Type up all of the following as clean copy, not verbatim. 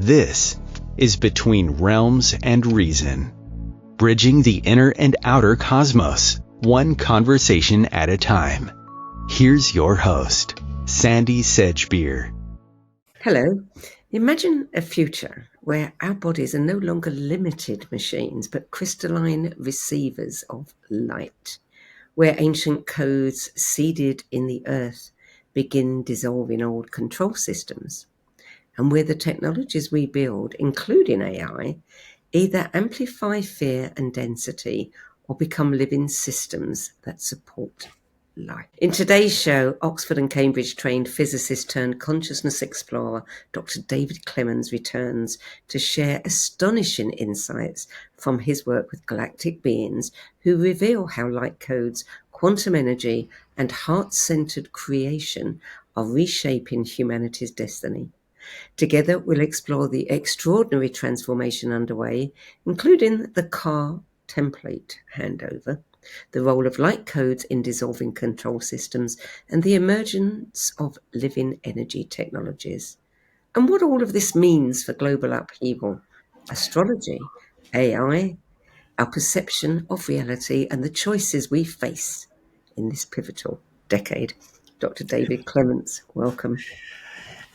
This is Between Realms and Reason, bridging the inner and outer cosmos, one conversation at a time. Here's your host, Sandie Sedgbeer. Hello. Imagine a future where our bodies are no longer limited machines, but crystalline receivers of light, where ancient codes seeded in the earth begin dissolving old control systems, and where the technologies we build, including AI, either amplify fear and density or become living systems that support life. In today's show, Oxford and Cambridge trained physicist turned consciousness explorer Dr. David Clements returns to share astonishing insights from his work with galactic beings who reveal how light codes, quantum energy, and heart-centered creation are reshaping humanity's destiny. Together, we'll explore the extraordinary transformation underway, including the car template handover, the role of light codes in dissolving control systems, and the emergence of living energy technologies. And what all of this means for global upheaval, astrology, AI, our perception of reality, and the choices we face in this pivotal decade. Dr. David Clements, welcome.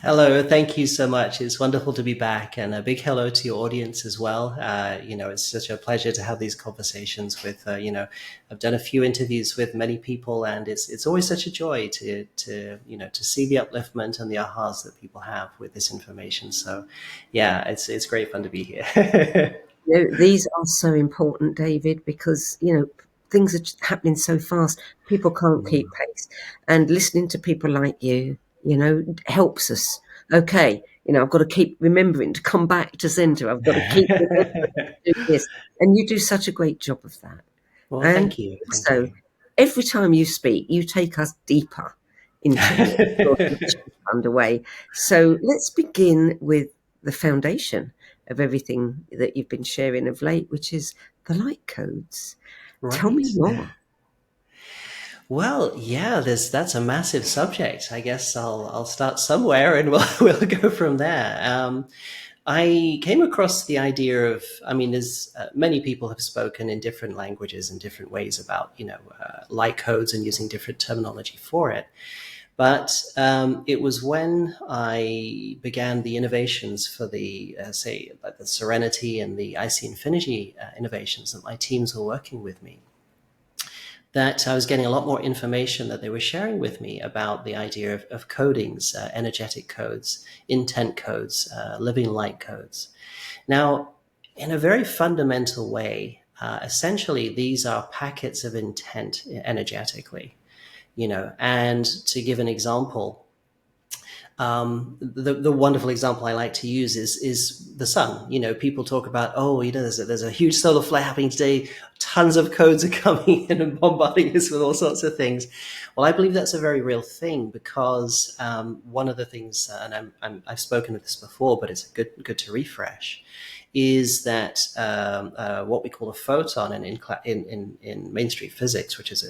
Hello, thank you so much. It's wonderful to be back, and a big hello to your audience as well. It's such a pleasure to have these conversations with, I've done a few interviews with many people, and it's always such a joy to see the upliftment and the ahas that people have with this information. So, yeah, it's great fun to be here. These are so important, David, because, things are happening so fast. People can't keep pace. And listening to people like you, helps us. Okay, I've got to keep remembering to come back to center. I've got to keep remembering to do this. And you do such a great job of that. Well, and thank you. So every time you speak, you take us deeper into what's underway. So let's begin with the foundation of everything that you've been sharing of late, which is the light codes. Right. Tell me more. Well, yeah, that's a massive subject. I guess I'll start somewhere, and we'll go from there. I came across the idea of, there's many people have spoken in different languages and different ways about, light codes and using different terminology for it. But it was when I began the innovations for the, the Serenity and the IC Infinity innovations that my teams were working with me, that I was getting a lot more information that they were sharing with me about the idea of codings, energetic codes, intent codes, living light codes. Now, in a very fundamental way, essentially, these are packets of intent energetically, and to give an example, the wonderful example I like to use is the sun. People talk about, there's a huge solar flare happening today. Tons of codes are coming in and bombarding us with all sorts of things. Well, I believe that's a very real thing because one of the things, and I've spoken of this before, but it's good to refresh, is that what we call a photon in mainstream physics, which is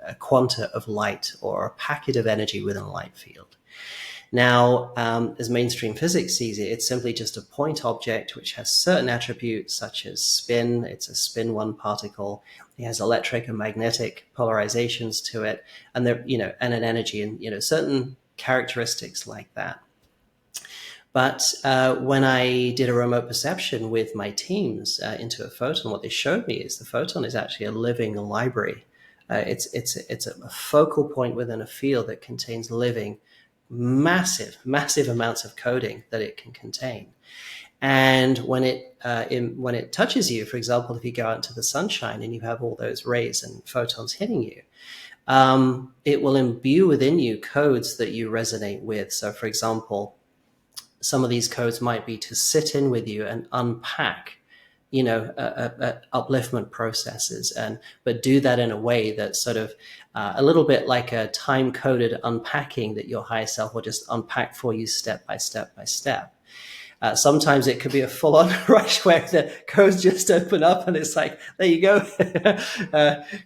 a quanta of light or a packet of energy within a light field. Now, as mainstream physics sees it, it's simply just a point object which has certain attributes such as spin. It's a spin one particle. It has electric and magnetic polarizations to it, and and an energy and certain characteristics like that. But when I did a remote perception with my teams into a photon, what they showed me is the photon is actually a living library. It's a focal point within a field that contains living, massive amounts of coding that it can contain. And when it touches you, for example, if you go out into the sunshine and you have all those rays and photons hitting you, it will imbue within you codes that you resonate with. So, for example, some of these codes might be to sit in with you and unpack upliftment processes, but do that in a way that's sort of a little bit like a time-coded unpacking that your higher self will just unpack for you step by step by step. Sometimes it could be a full-on rush where the codes just open up and it's like, there you go,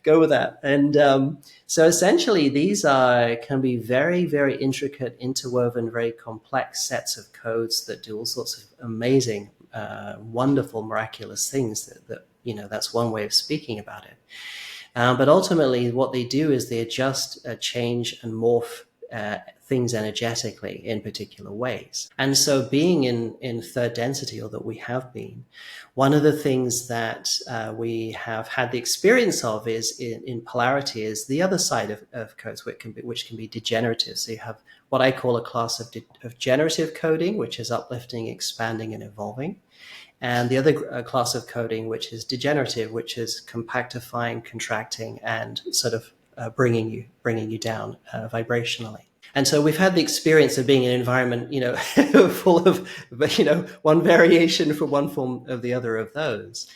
go with that. And so essentially these can be very, very intricate, interwoven, very complex sets of codes that do all sorts of amazing, wonderful, miraculous things that that's one way of speaking about it. But ultimately what they do is they adjust, change and morph things energetically in particular ways. And so being in third density, or that we have been, one of the things that we have had the experience of is in polarity is the other side of codes, which can be degenerative. So you have what I call a class of generative coding, which is uplifting, expanding, and evolving. And the other class of coding, which is degenerative, which is compactifying, contracting, and sort of bringing you down vibrationally. And so we've had the experience of being in an environment, full of, one variation from one form of the other of those.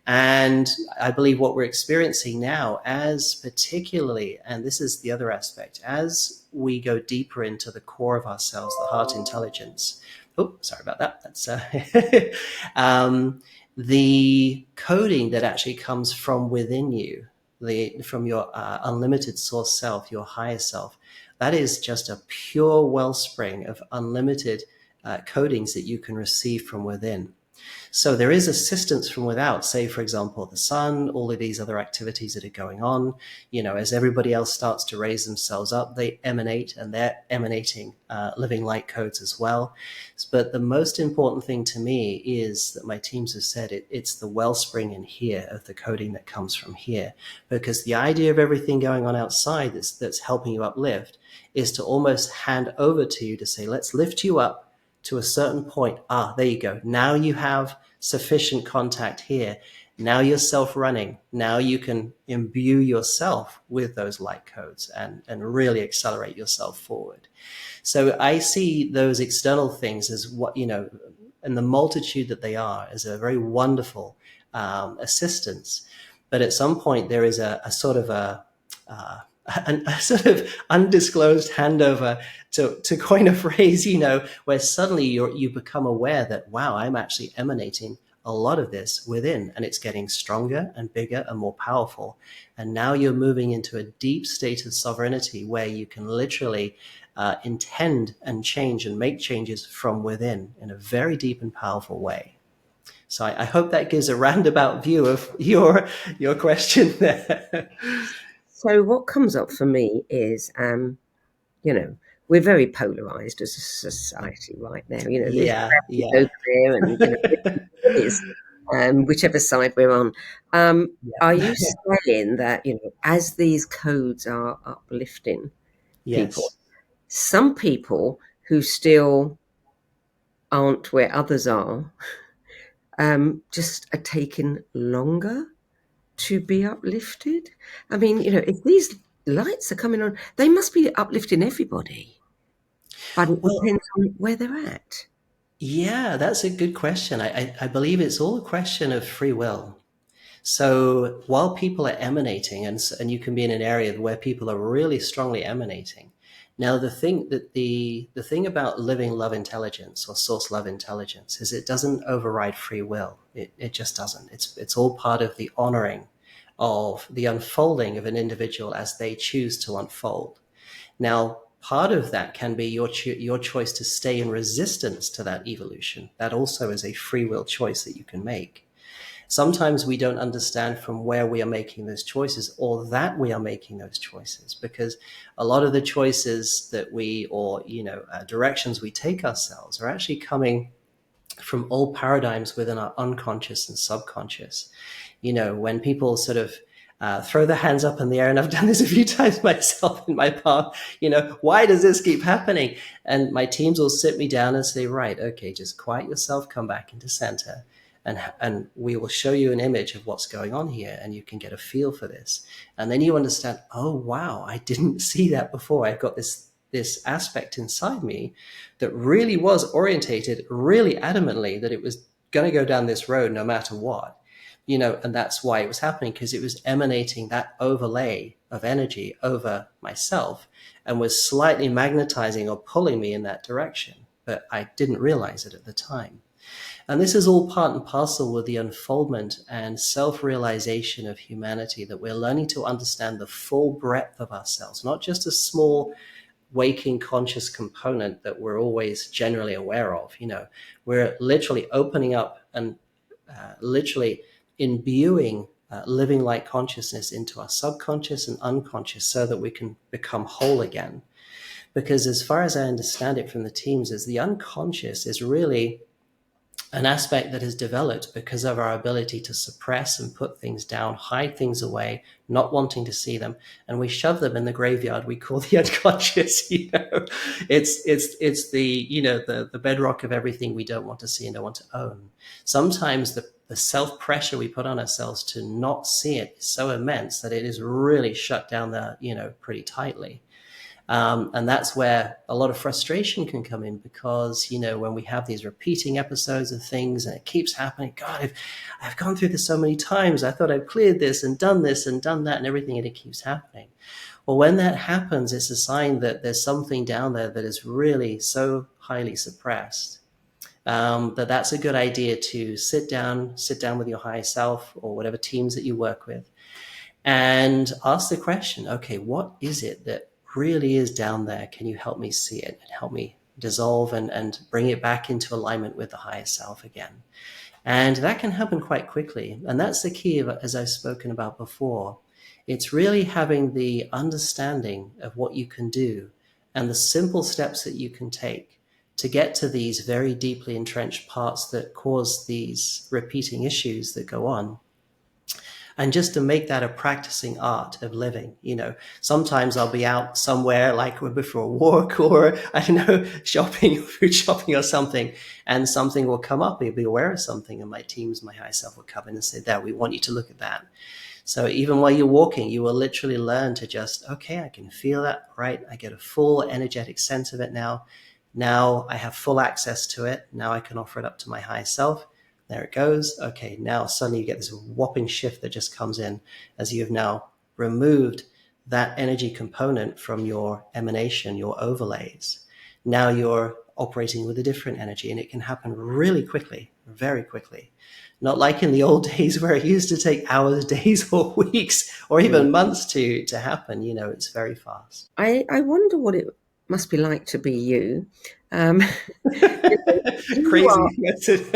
And I believe what we're experiencing now, as particularly, and this is the other aspect, as we go deeper into the core of ourselves, the heart intelligence. Oh, sorry about that. That's the coding that actually comes from within you, from your unlimited source self, your higher self. That is just a pure wellspring of unlimited codings that you can receive from within. So there is assistance from without, say, for example, the sun, all of these other activities that are going on. As everybody else starts to raise themselves up, they emanate, and they're emanating living light codes as well. But the most important thing to me is that my teams have said it's the wellspring in here of the coding that comes from here. Because the idea of everything going on outside that's helping you uplift is to almost hand over to you to say, let's lift you up to a certain point. There you go. Now you have sufficient contact here. Now you're self-running. Now you can imbue yourself with those light codes and really accelerate yourself forward. So I see those external things as what, and the multitude that they are, as a very wonderful assistance. But at some point there is a sort of a sort of undisclosed handover, to coin a phrase, where suddenly you become aware that, wow, I'm actually emanating a lot of this within, and it's getting stronger and bigger and more powerful. And now you're moving into a deep state of sovereignty where you can literally intend and change and make changes from within in a very deep and powerful way. So I hope that gives a roundabout view of your question there. So what comes up for me is, we're very polarized as a society right now. Yeah. Over there, and it is, whichever side we're on. Are you saying that as these codes are uplifting people, some people who still aren't where others are, just are taking longer to be uplifted? I mean, if these lights are coming on, they must be uplifting everybody. But it depends on where they're at. Yeah, that's a good question. I believe it's all a question of free will. So while people are emanating, and you can be in an area where people are really strongly emanating. Now, the thing about living love intelligence or source love intelligence is it doesn't override free will. It just doesn't. It's all part of the honoring of the unfolding of an individual as they choose to unfold. Now, part of that can be your choice to stay in resistance to that evolution. That also is a free will choice that you can make. Sometimes we don't understand from where we are making those choices, or that we are making those choices, because a lot of the choices that directions we take ourselves are actually coming from old paradigms within our unconscious and subconscious. When people sort of throw their hands up in the air, and I've done this a few times myself in my path, why does this keep happening? And my teams will sit me down and say, right, okay, just quiet yourself, come back into center, and we will show you an image of what's going on here, and you can get a feel for this. And then you understand, oh, wow, I didn't see that before. I've got this aspect inside me that really was orientated really adamantly that it was going to go down this road no matter what. And that's why it was happening, because it was emanating that overlay of energy over myself and was slightly magnetizing or pulling me in that direction. but I didn't realize it at the time. And this is all part and parcel with the unfoldment and self-realization of humanity, that we're learning to understand the full breadth of ourselves, not just a small waking conscious component that we're always generally aware of. We're literally opening up and literally imbuing living light consciousness into our subconscious and unconscious so that we can become whole again. Because as far as I understand it from the teams, is the unconscious is really an aspect that has developed because of our ability to suppress and put things down, hide things away, not wanting to see them, and we shove them in the graveyard we call the unconscious. It's the bedrock of everything we don't want to see and don't want to own. Sometimes the self-pressure we put on ourselves to not see it is so immense that it is really shut down there, pretty tightly. And that's where a lot of frustration can come in, because, when we have these repeating episodes of things and it keeps happening, God, I've gone through this so many times. I thought I've cleared this and done that and everything, and it keeps happening. Well, when that happens, it's a sign that there's something down there that is really so highly suppressed, that's a good idea to sit down with your higher self or whatever teams that you work with, and ask the question, okay, what is it that really is down there? Can you help me see it and help me dissolve and bring it back into alignment with the higher self again? And that can happen quite quickly. And that's the key of, as I've spoken about before, it's really having the understanding of what you can do and the simple steps that you can take to get to these very deeply entrenched parts that cause these repeating issues that go on. And just to make that a practicing art of living. Sometimes I'll be out somewhere, like before a walk or, I don't know, shopping, food shopping or something, and something will come up. You'll be aware of something, and my higher self will come in and say, "There, we want you to look at that." So even while you're walking, you will literally learn to just, okay, I can feel that, right? I get a full energetic sense of it now. Now I have full access to it. Now I can offer it up to my higher self. There it goes. Okay, now suddenly you get this whopping shift that just comes in as you have now removed that energy component from your emanation, your overlays. Now you're operating with a different energy, and it can happen really quickly, very quickly. Not like in the old days where it used to take hours, days, or weeks, or even months to happen. It's very fast. I wonder what it must be like to be you. Crazy.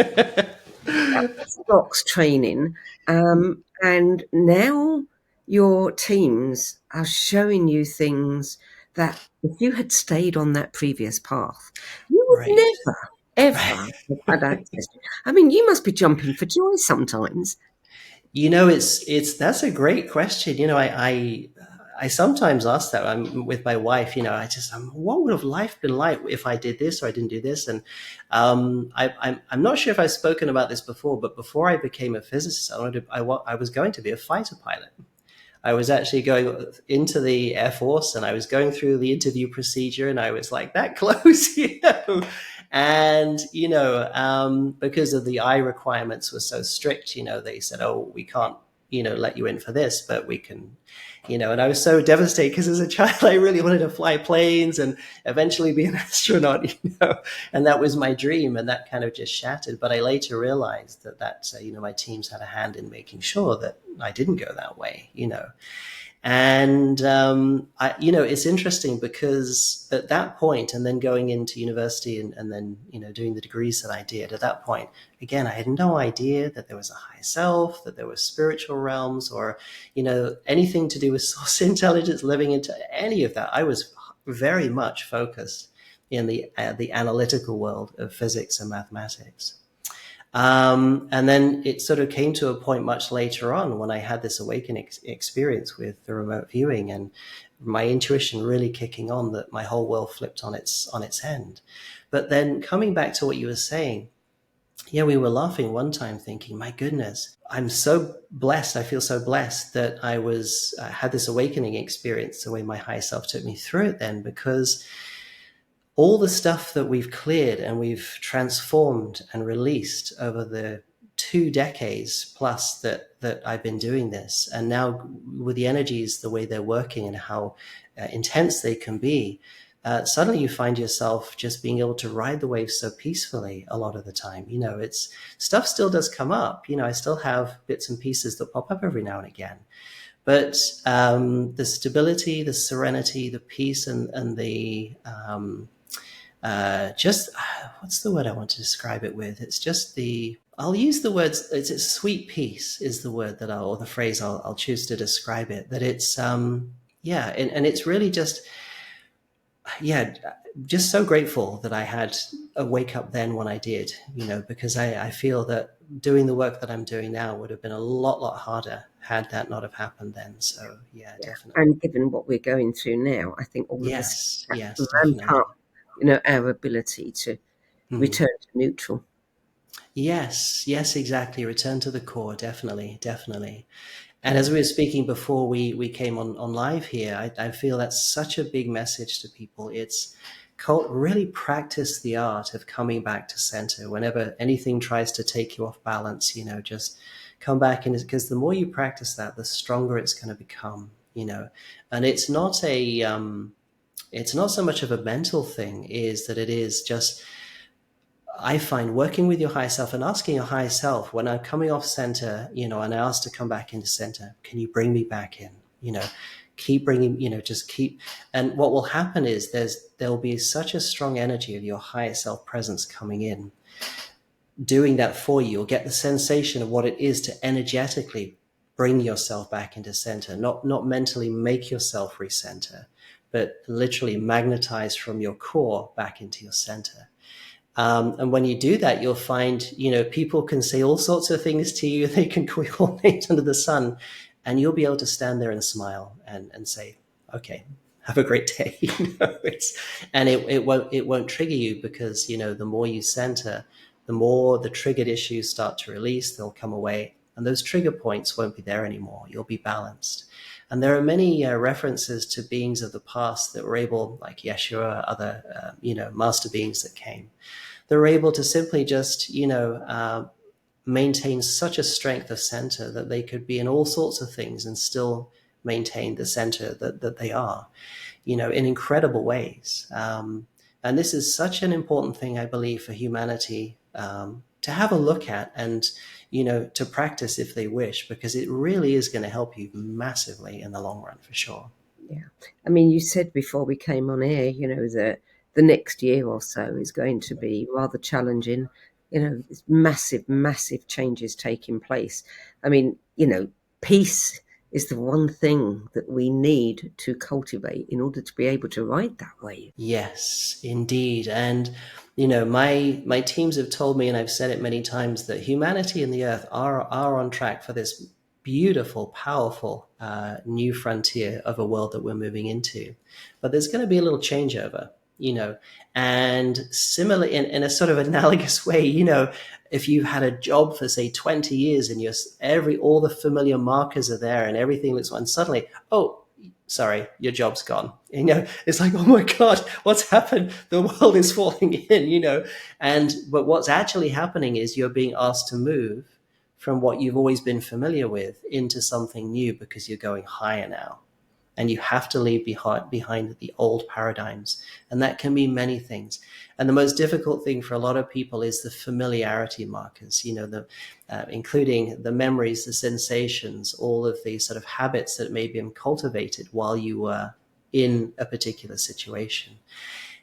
Box training, and now your teams are showing you things that if you had stayed on that previous path, you would never, ever have had access to. I mean, you must be jumping for joy sometimes. That's a great question. I sometimes ask that. I'm with my wife, what would have life been like if I did this or I didn't do this? And I'm not sure if I've spoken about this before, but before I became a physicist, I was going to be a fighter pilot. I was actually going into the Air Force, and I was going through the interview procedure, and I was like that close, And, because of the eye requirements were so strict, they said, oh, we can't, let you in for this, but we can, and I was so devastated because as a child, I really wanted to fly planes and eventually be an astronaut, and that was my dream, and that kind of just shattered. But I later realized that my teams had a hand in making sure that I didn't go that way, And, it's interesting because at that point, and then going into university and then, doing the degrees that I did at that point, again, I had no idea that there was a higher self, that there were spiritual realms or, anything to do with source intelligence, living into any of that. I was very much focused in the analytical world of physics and mathematics. And then it sort of came to a point much later on when I had this awakening experience with the remote viewing and my intuition really kicking on, that my whole world flipped on its end. But then coming back to what you were saying, we were laughing one time thinking, my goodness, I'm so blessed. I feel so blessed that I had this awakening experience the way my higher self took me through it then, because all the stuff that we've cleared and we've transformed and released over the 2 decades plus that I've been doing this, and now with the energies, the way they're working and how intense they can be, suddenly you find yourself just being able to ride the waves so peacefully a lot of the time. It's stuff still does come up. I still have bits and pieces that pop up every now and again. But the stability, the serenity, the peace, and the just what's the word I want to describe it with? It's just I'll use the words. It's sweet peace is the word or the phrase I'll choose to describe it. That it's yeah, and it's really just just so grateful that I had a wake up then when I did. Because I feel that doing the work that I'm doing now would have been a lot harder had that not have happened then. So definitely. And given what we're going through now, I think all of us Yes, ramp definitely. up, our ability to return to neutral. Yes, exactly. Return to the core, definitely. And as we were speaking before we came on live here, I feel that's such a big message to people. It's really practice the art of coming back to center. Whenever anything tries to take you off balance, just come back, because the more you practice that, the stronger it's going to become. And it's not so much of a mental thing, is that it is just, I find, working with your higher self and asking your higher self, when I'm coming off center, and I ask to come back into center, can you bring me back in? Keep bringing, just keep. And what will happen is there'll be such a strong energy of your higher self presence coming in, doing that for you. You'll get the sensation of what it is to energetically bring yourself back into center, not mentally make yourself recenter, but literally magnetize from your core back into your center. And when you do that, you'll find, people can say all sorts of things to you. They can call you all names under the sun, and you'll be able to stand there and smile and say, okay, have a great day. And it won't trigger you, because, the more you center, the more the triggered issues start to release, they'll come away, and those trigger points won't be there anymore. You'll be balanced. And there are many references to beings of the past that were able, like Yeshua, other, master beings that came. They were able to simply just, maintain such a strength of center that they could be in all sorts of things and still maintain the center that they are, in incredible ways. And this is such an important thing, I believe, for humanity to have a look at and, to practice if they wish, because it really is going to help you massively in the long run, for sure. Yeah. I mean, you said before we came on air, that the next year or so is going to be rather challenging. There's massive changes taking place. I mean, peace is the one thing that we need to cultivate in order to be able to ride that wave. Yes, indeed. And, my teams have told me, and I've said it many times, that humanity and the earth are on track for this beautiful, powerful new frontier of a world that we're moving into. But there's going to be a little changeover, and similarly, in a sort of analogous way, if you've had a job for, say, 20 years and all the familiar markers are there and everything looks, and suddenly, oh, sorry, your job's gone. It's like, oh my God, what's happened? The world is falling in, but what's actually happening is you're being asked to move from what you've always been familiar with into something new, because you're going higher now. And you have to leave behind the old paradigms. And that can mean many things. And the most difficult thing for a lot of people is the familiarity markers, including the memories, the sensations, all of the sort of habits that may have been cultivated while you were in a particular situation.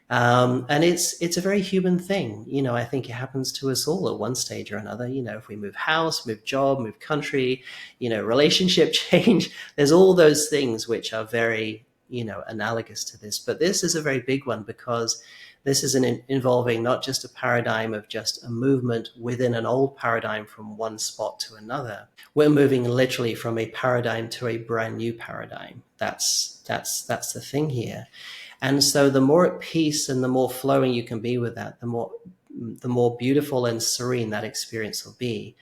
And it's a very human thing. I think it happens to us all at one stage or another. If we move house, move job, move country, relationship change, there's all those things which are very, analogous to this. But this is a very big one, because this is involving not just a paradigm of just a movement within an old paradigm from one spot to another. We're moving literally from a paradigm to a brand new paradigm. That's the thing here. And so the more at peace and the more flowing you can be with that, the more beautiful and serene that experience will be.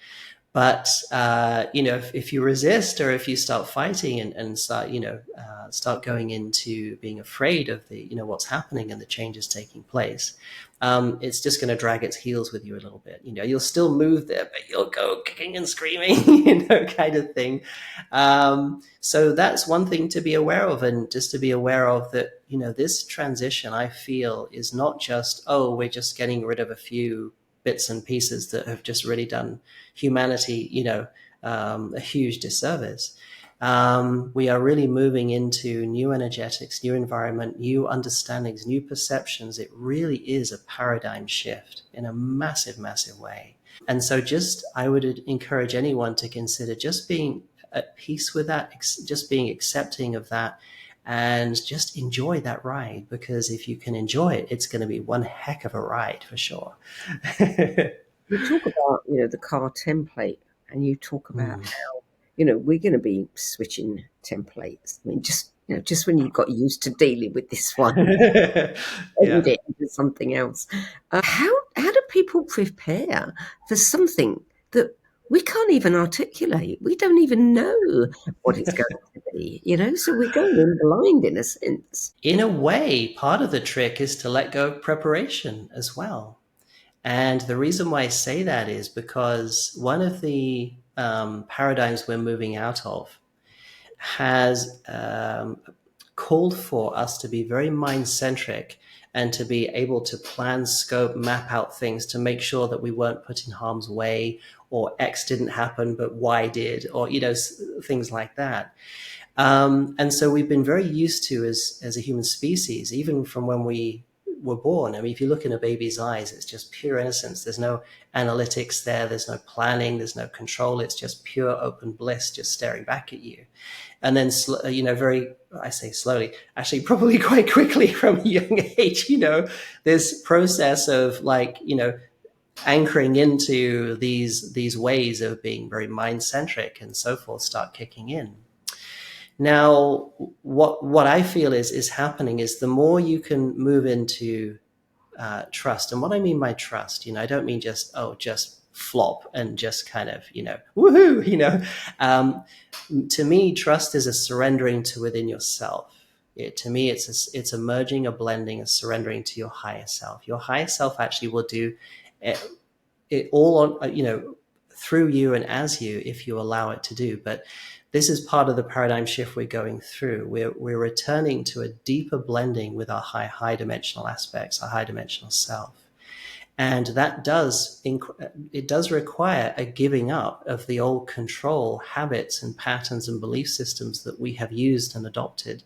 But if you resist, or if you start fighting and start start going into being afraid of the what's happening and the changes taking place, it's just going to drag its heels with you a little bit. You'll still move there, but you'll go kicking and screaming, kind of thing. So that's one thing to be aware of, and just to be aware of that. This transition, I feel, is not just, oh, we're just getting rid of a few bits and pieces that have just really done humanity, a huge disservice. We are really moving into new energetics, new environment, new understandings, new perceptions. It really is a paradigm shift in a massive, massive way. And so I would encourage anyone to consider just being at peace with that, just being accepting of that, and just enjoy that ride, because if you can enjoy it, it's going to be one heck of a ride for sure. You talk about, the car template, and you talk about how, we're going to be switching templates. I mean, just when you got used to dealing with this one, Yeah. it into something else. How do people prepare for something that we can't even articulate? We don't even know what it's going to be, so we're going in blind in a sense. In a way, part of the trick is to let go of preparation as well. And the reason why I say that is because one of the paradigms we're moving out of has called for us to be very mind-centric and to be able to plan, scope, map out things to make sure that we weren't put in harm's way, or X didn't happen, but Y did, or, things like that. And so we've been very used to, as a human species, even from when we were born. I mean, if you look in a baby's eyes, it's just pure innocence. There's no analytics there. There's no planning. There's no control. It's just pure open bliss, just staring back at you. And then, I say slowly, actually probably quite quickly from a young age, this process of anchoring into these ways of being very mind-centric and so forth start kicking in. Now, what I feel is happening is the more you can move into trust. And what I mean by trust, I don't mean just flop and just kind of, woohoo, to me, trust is a surrendering to within yourself. To me, it's a merging, a blending, a surrendering to your higher self. Your higher self actually will do it all on, through you and as you, if you allow it to do. But this is part of the paradigm shift we're going through. We're returning to a deeper blending with our high dimensional aspects, our high dimensional self. And that does require a giving up of the old control habits and patterns and belief systems that we have used and adopted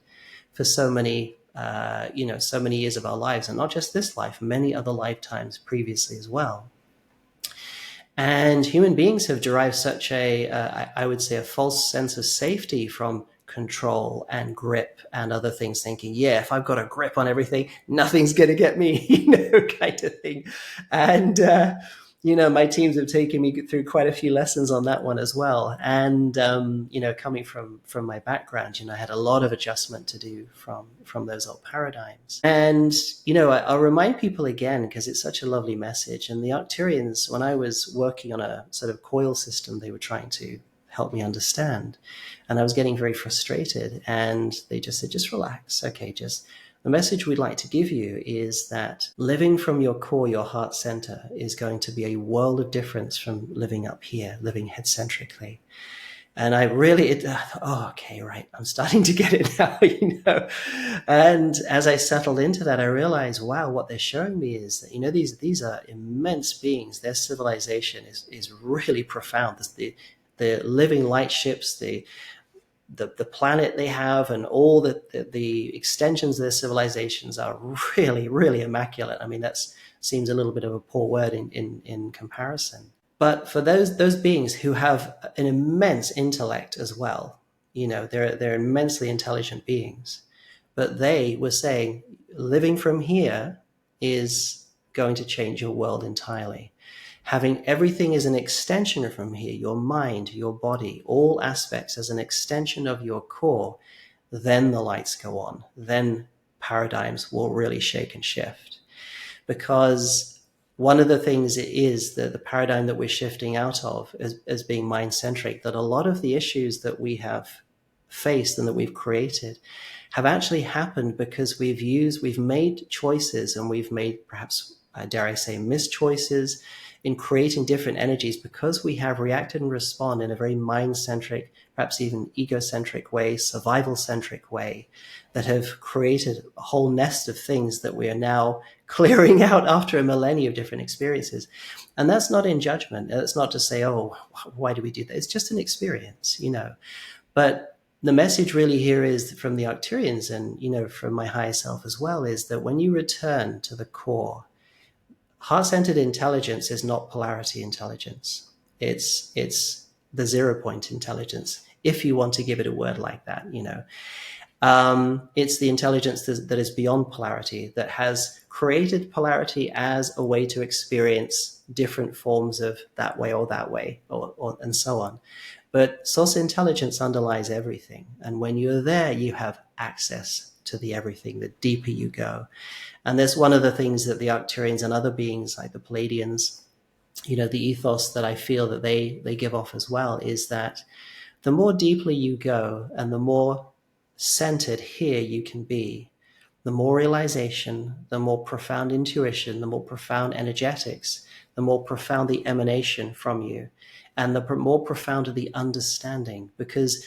for so many years of our lives, and not just this life, many other lifetimes previously as well. And human beings have derived such I would say, a false sense of safety from control and grip and other things, thinking, yeah, if I've got a grip on everything, nothing's going to get me, kind of thing. And, my teams have taken me through quite a few lessons on that one as well. And, coming from my background, I had a lot of adjustment to do from those old paradigms. And, I'll remind people again, because it's such a lovely message. And the Arcturians, when I was working on a sort of coil system, they were trying to help me understand. And I was getting very frustrated. And they just said, just relax. Okay, the message we'd like to give you is that living from your core, your heart center, is going to be a world of difference from living up here, living head-centrically. And I really, okay, right, I'm starting to get it now, And as I settled into that, I realized, wow, what they're showing me is that, these are immense beings. Their civilization is really profound. The living light ships, the planet they have, and all the extensions of their civilizations are really, really immaculate. I mean, that seems a little bit of a poor word in comparison. But for those beings who have an immense intellect as well, they're immensely intelligent beings. But they were saying, living from here is going to change your world entirely. Having everything as an extension from here, your mind, your body, all aspects as an extension of your core, then the lights go on. Then paradigms will really shake and shift. Because one of the things is that the paradigm that we're shifting out of as being mind-centric, that a lot of the issues that we have faced and that we've created have actually happened because we've made choices, and we've made, perhaps, dare I say, mischoices in creating different energies, because we have reacted and responded in a very mind-centric, perhaps even egocentric way, survival-centric way, that have created a whole nest of things that we are now clearing out after a millennia of different experiences. And that's not in judgment. It's not to say, oh, why do we do that? It's just an experience, But the message really here is from the Arcturians, and, from my higher self as well, is that when you return to the core, heart-centered intelligence is not polarity intelligence. It's the 0 point intelligence, if you want to give it a word like that, It's the intelligence that is beyond polarity, that has created polarity as a way to experience different forms of that way, or and so on. But source intelligence underlies everything. And when you're there, you have access to the everything, the deeper you go. And that's one of the things that the Arcturians and other beings like the Palladians, the ethos that I feel that they give off as well, is that the more deeply you go and the more centered here you can be, the more realization, the more profound intuition, the more profound energetics, the more profound the emanation from you, and the more profound the understanding. Because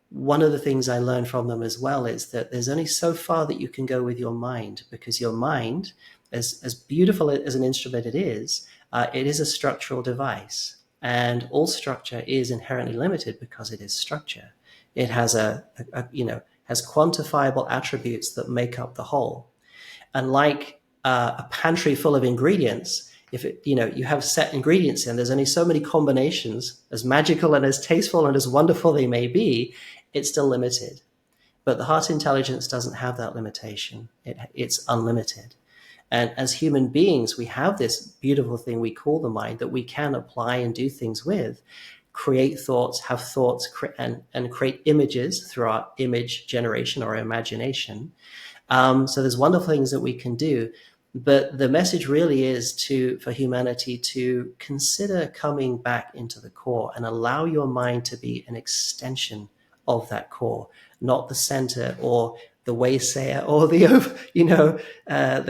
one of the things I learned from them as well is that there's only so far that you can go with your mind, because your mind, as beautiful as an instrument it is a structural device. And all structure is inherently limited because it is structure. It has has quantifiable attributes that make up the whole. And like a pantry full of ingredients, if you have set ingredients in, there's only so many combinations, as magical and as tasteful and as wonderful they may be, it's still limited. But the heart intelligence doesn't have that limitation. It's unlimited. And as human beings, we have this beautiful thing we call the mind that we can apply and do things with, create thoughts, have thoughts, and create images through our image generation or imagination. So there's wonderful things that we can do. But the message really is for humanity to consider coming back into the core and allow your mind to be an extension of that core, not the center or the waysayer or the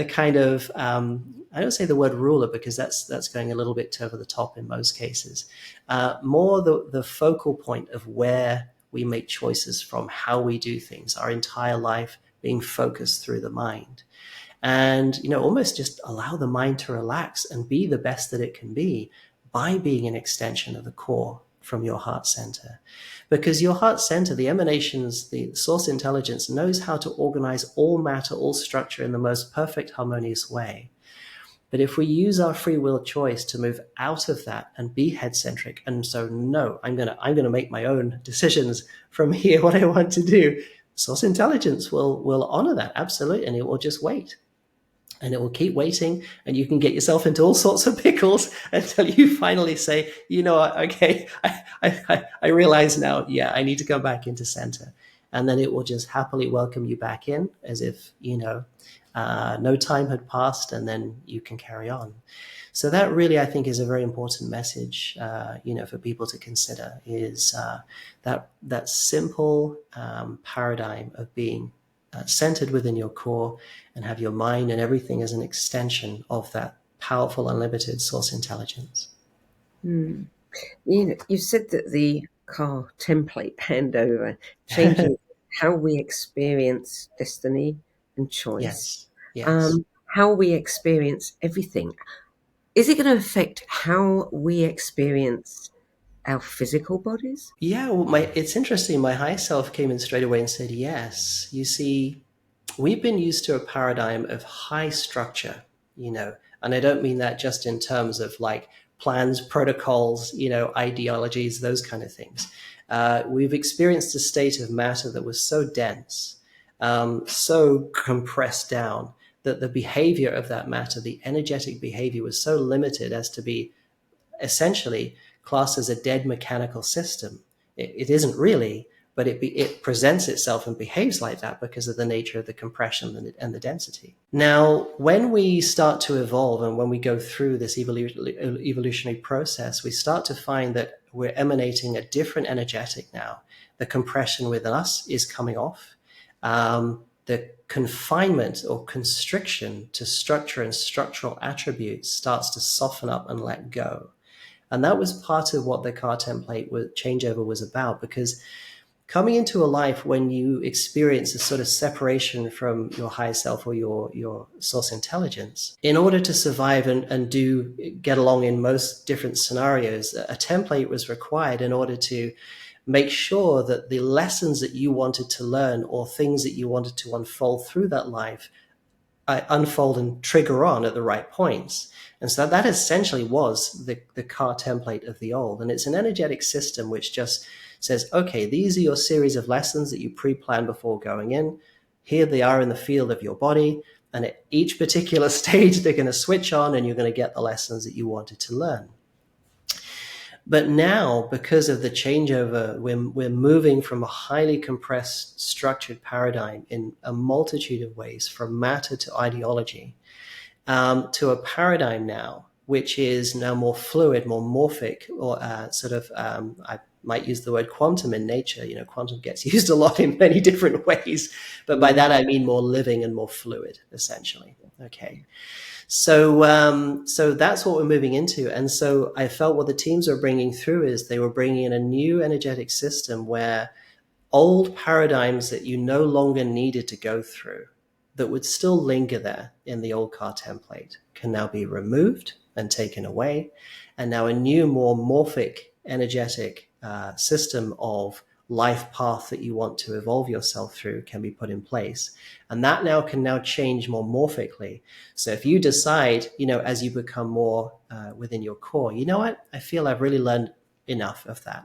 kind of, I don't say the word ruler because that's going a little bit over the top in most cases. More the focal point of where we make choices from, how we do things, our entire life being focused through the mind. And, almost just allow the mind to relax and be the best that it can be by being an extension of the core from your heart center. Because your heart center, the emanations, the source intelligence, knows how to organize all matter, all structure in the most perfect, harmonious way. But if we use our free will choice to move out of that and be head-centric, and so, no, I'm gonna make my own decisions from here, what I want to do, source intelligence will honor that, absolutely, and it will just wait. And it will keep waiting, and you can get yourself into all sorts of pickles until you finally say, okay, I realize now, I need to go back into center. And then it will just happily welcome you back in as if, no time had passed, and then you can carry on. So that really, I think, is a very important message, for people to consider, is that simple paradigm of being centered within your core and have your mind and everything as an extension of that powerful, unlimited source intelligence. You said that the car template handover changes how we experience destiny and choice. Yes. How we experience everything. Is it going to affect how we experience our physical bodies? Yeah, well, it's interesting. My high self came in straight away and said, yes. You see, we've been used to a paradigm of high structure, and I don't mean that just in terms of like plans, protocols, ideologies, those kind of things. We've experienced a state of matter that was so dense, so compressed down, that the behavior of that matter, the energetic behavior, was so limited as to be essentially classed as a dead mechanical system. It isn't really, but it presents itself and behaves like that because of the nature of the compression and the density. Now, when we start to evolve and when we go through this evolutionary process, we start to find that we're emanating a different energetic now. The compression within us is coming off. The confinement or constriction to structure and structural attributes starts to soften up and let go. And that was part of what the car template changeover was about, because coming into a life when you experience a sort of separation from your higher self or your source intelligence, in order to survive and get along in most different scenarios, a template was required in order to make sure that the lessons that you wanted to learn or things that you wanted to unfold through that life unfold and trigger on at the right points. And so that essentially was the car template of the old. And it's an energetic system which just says, okay, these are your series of lessons that you pre-planned before going in. Here they are in the field of your body. And at each particular stage, they're going to switch on and you're going to get the lessons that you wanted to learn. But now, because of the changeover, we're moving from a highly compressed, structured paradigm in a multitude of ways, from matter to ideology, to a paradigm now, which is now more fluid, more morphic, or I might use the word quantum in nature. Quantum gets used a lot in many different ways, but by that I mean more living and more fluid, essentially. Okay. So that's what we're moving into. And so I felt what the teams were bringing through is they were bringing in a new energetic system where old paradigms that you no longer needed to go through, that would still linger there in the old car template, can now be removed and taken away. And now a new, more morphic, energetic system of life path that you want to evolve yourself through can be put in place. And that now can change more morphically. So if you decide, as you become more within your core, you know what, I feel I've really learned enough of that.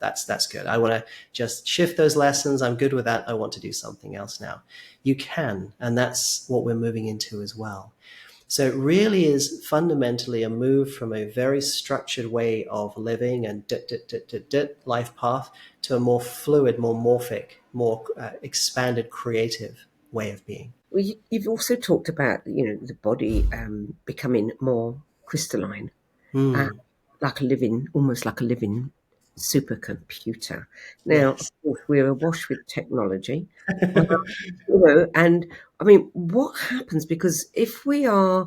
That's good. I want to just shift those lessons. I'm good with that. I want to do something else now. You can. And that's what we're moving into as well. So it really is fundamentally a move from a very structured way of living and life path to a more fluid, more morphic, more expanded, creative way of being. Well, you've also talked about, the body becoming more crystalline, almost like a living supercomputer. Now, Yes. Of course, we're awash with technology, and I mean, what happens? Because if we are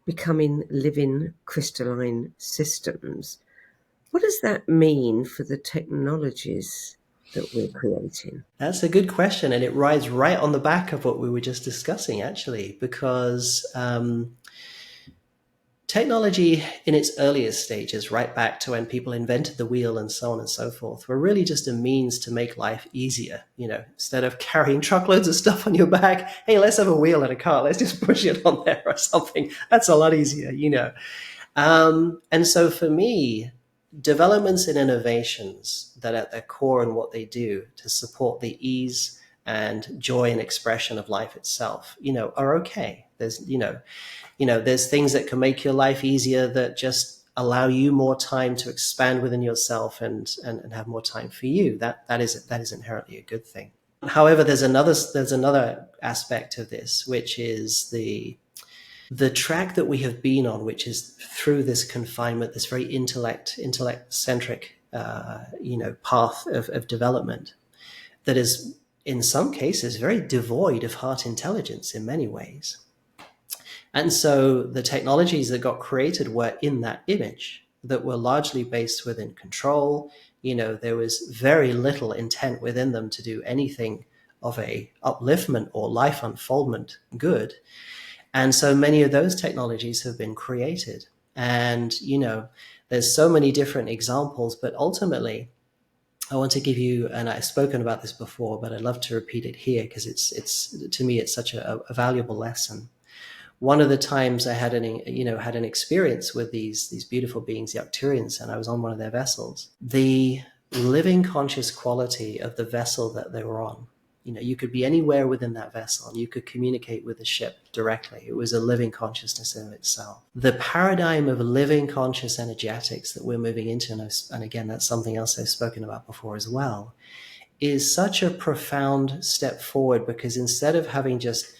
becoming living crystalline systems, what does that mean for the technologies that we're creating? That's a good question. And it rides right on the back of what we were just discussing, actually, because technology in its earliest stages, right back to when people invented the wheel and so on and so forth, were really just a means to make life easier. Instead of carrying truckloads of stuff on your back, hey, let's have a wheel and a car. Let's just push it on there or something. That's a lot easier, And so for me, developments and innovations that at their core and what they do to support the ease and joy and expression of life itself, are okay. There's things that can make your life easier that just allow you more time to expand within yourself and have more time for you. That is inherently a good thing. However, there's another aspect of this, which is the track that we have been on, which is through this confinement, this very intellect-centric, path of development that is, in some cases, very devoid of heart intelligence in many ways. And so the technologies that got created were in that image, that were largely based within control. There was very little intent within them to do anything of a upliftment or life unfoldment good. And so many of those technologies have been created. And, there's so many different examples, but ultimately, I want to give you, and I've spoken about this before, but I'd love to repeat it here because it's to me, it's such a valuable lesson. One of the times I had an experience with these beautiful beings, the Arcturians, and I was on one of their vessels. The living conscious quality of the vessel that they were on, you could be anywhere within that vessel and you could communicate with the ship directly. It was a living consciousness in itself. The paradigm of living conscious energetics that we're moving into, and again, that's something else I've spoken about before as well, is such a profound step forward, because instead of having just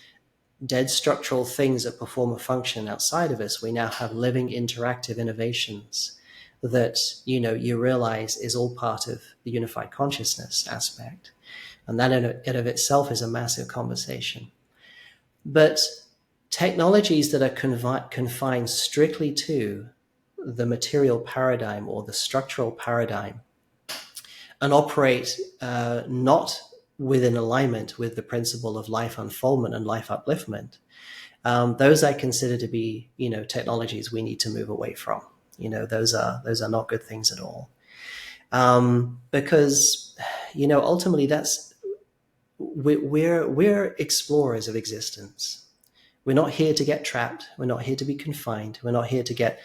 dead structural things that perform a function outside of us, we now have living interactive innovations that, you realize is all part of the unified consciousness aspect. And that in of itself is a massive conversation. But technologies that are confined strictly to the material paradigm or the structural paradigm and operate not within alignment with the principle of life unfoldment and life upliftment, those I consider to be, technologies we need to move away from. Those are not good things at all. Because, ultimately we're explorers of existence. We're not here to get trapped. We're not here to be confined. We're not here to get,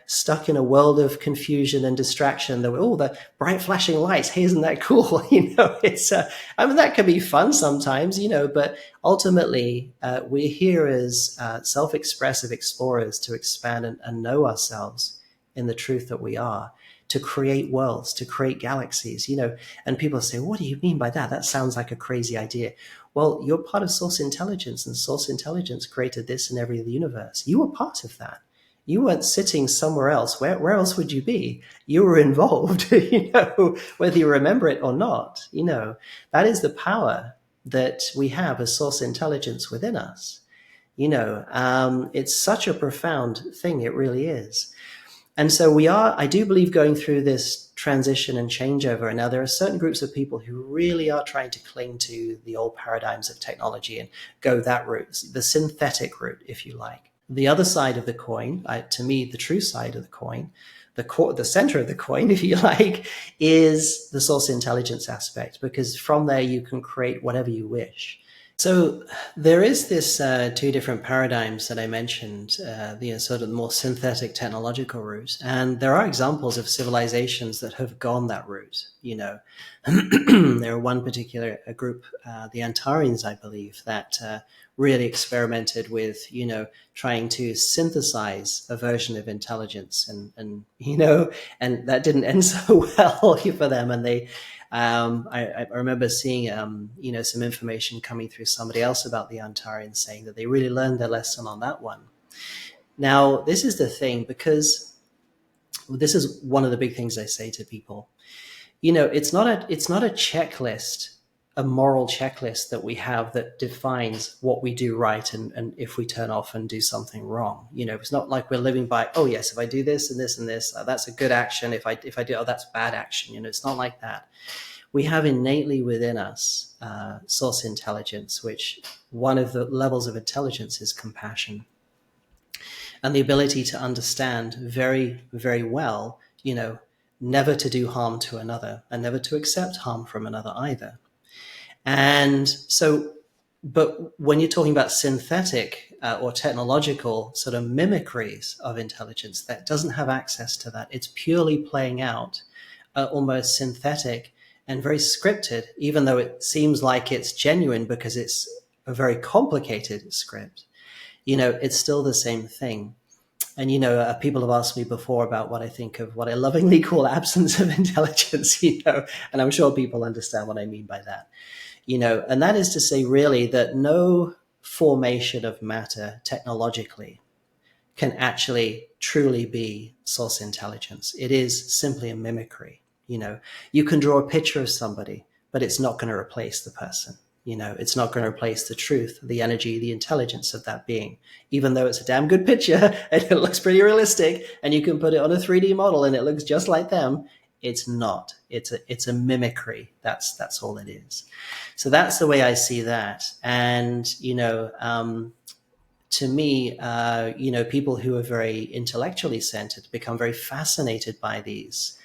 stuck in a world of confusion and distraction. The bright flashing lights. Hey, isn't that cool? It's, that can be fun sometimes, but ultimately we're here as self-expressive explorers to expand and know ourselves in the truth that we are, to create worlds, to create galaxies, and people say, what do you mean by that? That sounds like a crazy idea. Well, you're part of source intelligence, and source intelligence created this and every universe. You were part of that. You weren't sitting somewhere else. Where else would you be? You were involved, whether you remember it or not. That is the power that we have as source intelligence within us. It's such a profound thing. It really is. And so I do believe, going through this transition and changeover. And now there are certain groups of people who really are trying to cling to the old paradigms of technology and go that route, the synthetic route, if you like. The other side of the coin, to me, the true side of the coin, the center of the coin, if you like, is the source intelligence aspect, because from there you can create whatever you wish. So there is this two different paradigms that I mentioned, sort of the more synthetic technological route. And there are examples of civilizations that have gone that route. There are one particular group, the Antarians, I believe, that really experimented with, trying to synthesize a version of intelligence, and that didn't end so well for them. And they, I remember seeing, some information coming through somebody else about the Antarians, saying that they really learned their lesson on that one. Now, this is the thing, because this is one of the big things I say to people. It's not a checklist, a moral checklist that we have that defines what we do right and if we turn off and do something wrong. It's not like we're living by, oh yes, if I do this and this and this, that's a good action. If I do, oh, that's bad action. It's not like that. We have innately within us source intelligence, which one of the levels of intelligence is compassion, and the ability to understand very, very well, never to do harm to another and never to accept harm from another either. And so, but when you're talking about synthetic or technological sort of mimicries of intelligence that doesn't have access to that, it's purely playing out almost synthetic and very scripted, even though it seems like it's genuine because it's a very complicated script. It's still the same thing. And, people have asked me before about what I think of what I lovingly call absence of intelligence, and I'm sure people understand what I mean by that. And that is to say, really, that no formation of matter technologically can actually truly be source intelligence. It is simply a mimicry. You can draw a picture of somebody, but it's not going to replace the person. It's not going to replace the truth, the energy, the intelligence of that being, even though it's a damn good picture and it looks pretty realistic and you can put it on a 3D model and it looks just like them. It's not. It's a mimicry. That's all it is. So that's the way I see that. And, to me, people who are very intellectually centered become very fascinated by these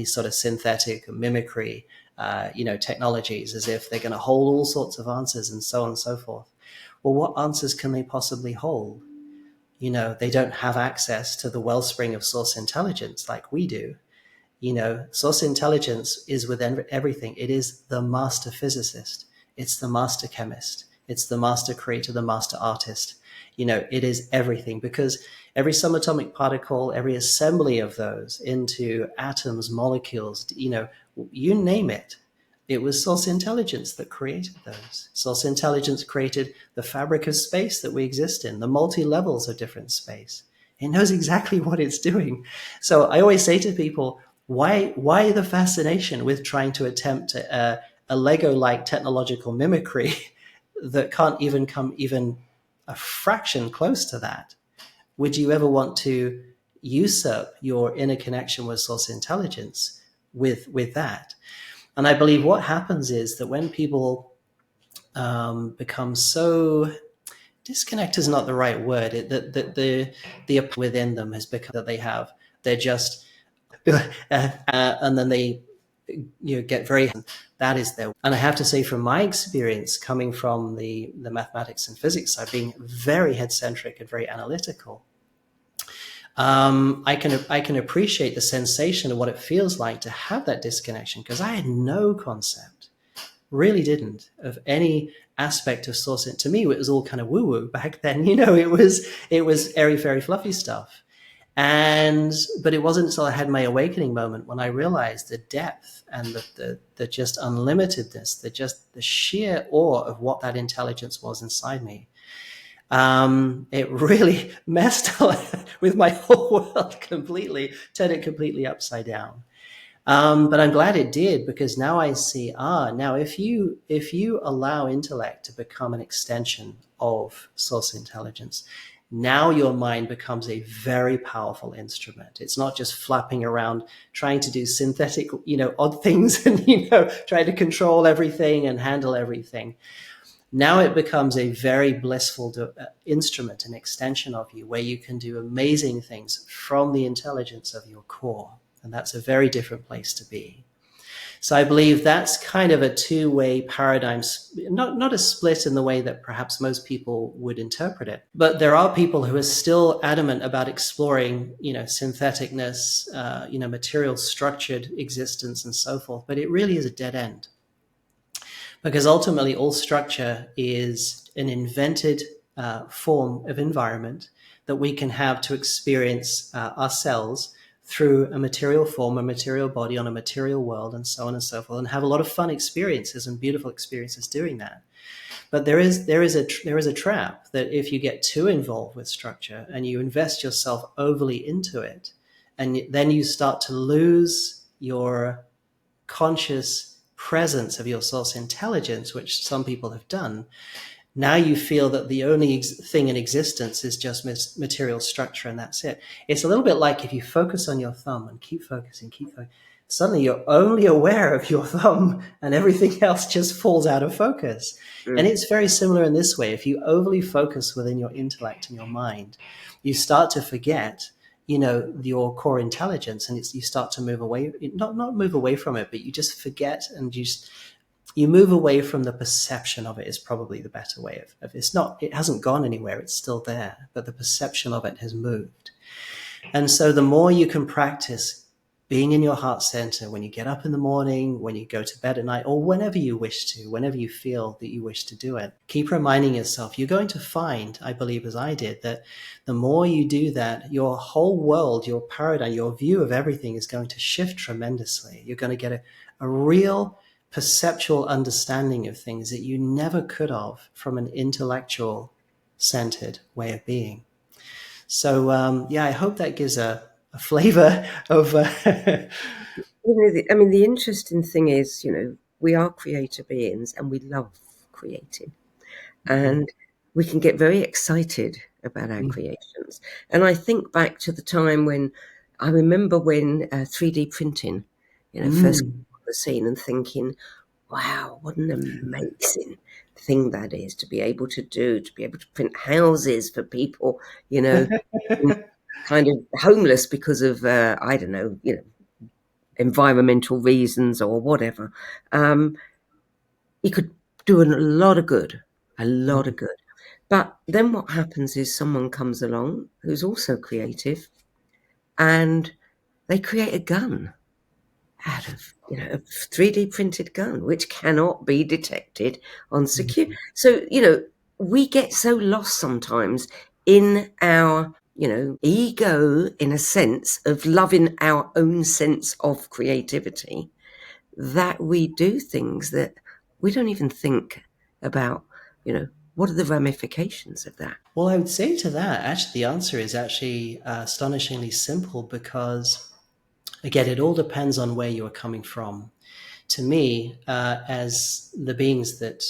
sort of synthetic mimicry, technologies, as if they're going to hold all sorts of answers and so on and so forth. Well, what answers can they possibly hold? They don't have access to the wellspring of source intelligence like we do. Source intelligence is within everything. It is the master physicist. It's the master chemist. It's the master creator, the master artist. It is everything, because every subatomic particle, every assembly of those into atoms, molecules, you name it, It was source intelligence that created those. Source intelligence created the fabric of space that we exist in, the multi-levels of different space. It knows exactly what it's doing. So I always say to people, why the fascination with trying to attempt a Lego-like technological mimicry that can't even come even a fraction close to that? Would you ever want to usurp your inner connection with source intelligence with that? And I believe what happens is that when people become so disconnect is not the right word. The within them has become that they have. They're just, and then they get very. That is their. And I have to say, from my experience, coming from the mathematics and physics side, being very head centric and very analytical, I can appreciate the sensation of what it feels like to have that disconnection, because I had no concept, really didn't, of any aspect of source. To me, it was all kind of woo woo back then. It was airy fairy fluffy stuff. But it wasn't until I had my awakening moment when I realized the depth and the just unlimitedness, the sheer awe of what that intelligence was inside me. It really messed with my whole world completely, turned it completely upside down. But I'm glad it did, because now I see, now if you allow intellect to become an extension of source intelligence, now your mind becomes a very powerful instrument. It's not just flapping around trying to do synthetic, odd things and, trying to control everything and handle everything. Now it becomes a very blissful instrument, an extension of you, where you can do amazing things from the intelligence of your core. And that's a very different place to be. So I believe that's kind of a two-way paradigm, not a split in the way that perhaps most people would interpret it. But there are people who are still adamant about exploring, syntheticness, material structured existence and so forth. But it really is a dead end. Because ultimately, all structure is an invented form of environment that we can have to experience ourselves through a material form, a material body on a material world, and so on and so forth, and have a lot of fun experiences and beautiful experiences doing that. But there is a trap that if you get too involved with structure and you invest yourself overly into it, and then you start to lose your conscious presence of your source intelligence, which some people have done. Now you feel that the only thing in existence is just material structure, and that's it. It's a little bit like if you focus on your thumb and keep focusing, suddenly you're only aware of your thumb and everything else just falls out of focus. And it's very similar in this way. If you overly focus within your intellect and your mind, you start to forget your core intelligence, and you start to move away, not move away from it, but you just forget, and you move away from the perception of it is probably the better way of it hasn't gone anywhere, it's still there, but the perception of it has moved. And so the more you can practice being in your heart center when you get up in the morning, when you go to bed at night, or whenever you wish to, whenever you feel that you wish to do it, keep reminding yourself, you're going to find, I believe as I did, that the more you do that, your whole world, your paradigm, your view of everything is going to shift tremendously. You're going to get a real perceptual understanding of things that you never could have from an intellectual centered way of being. So, I hope that gives a flavor of the interesting thing is, we are creator beings and we love creating, and we can get very excited about our creations. And I think back to the time when I remember when 3D printing first came on the scene, and thinking, wow, what an amazing thing that is to be able to print houses for people, kind of homeless because of, environmental reasons or whatever. You could do a lot of good. But then what happens is someone comes along who's also creative, and they create a gun out of, a 3D printed gun, which cannot be detected on secure. So, we get so lost sometimes in our ego, in a sense of loving our own sense of creativity, that we do things that we don't even think about, what are the ramifications of that? Well, I would say to that, actually, the answer is actually astonishingly simple because, again, it all depends on where you are coming from. To me, as the beings that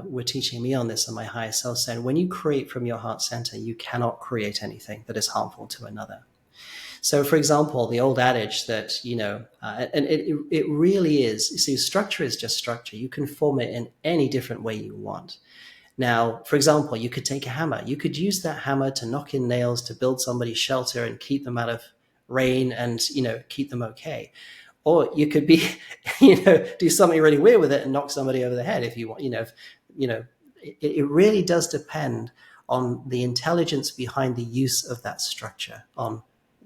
were teaching me on this on my higher self said, when you create from your heart center, you cannot create anything that is harmful to another. So, for example, the old adage that, and it really is, you see, structure is just structure. You can form it in any different way you want. Now, for example, you could take a hammer. You could use that hammer to knock in nails to build somebody's shelter and keep them out of rain and, keep them okay. Or you could be, do something really weird with it and knock somebody over the head if you want, it really does depend on the intelligence behind the use of that structure, on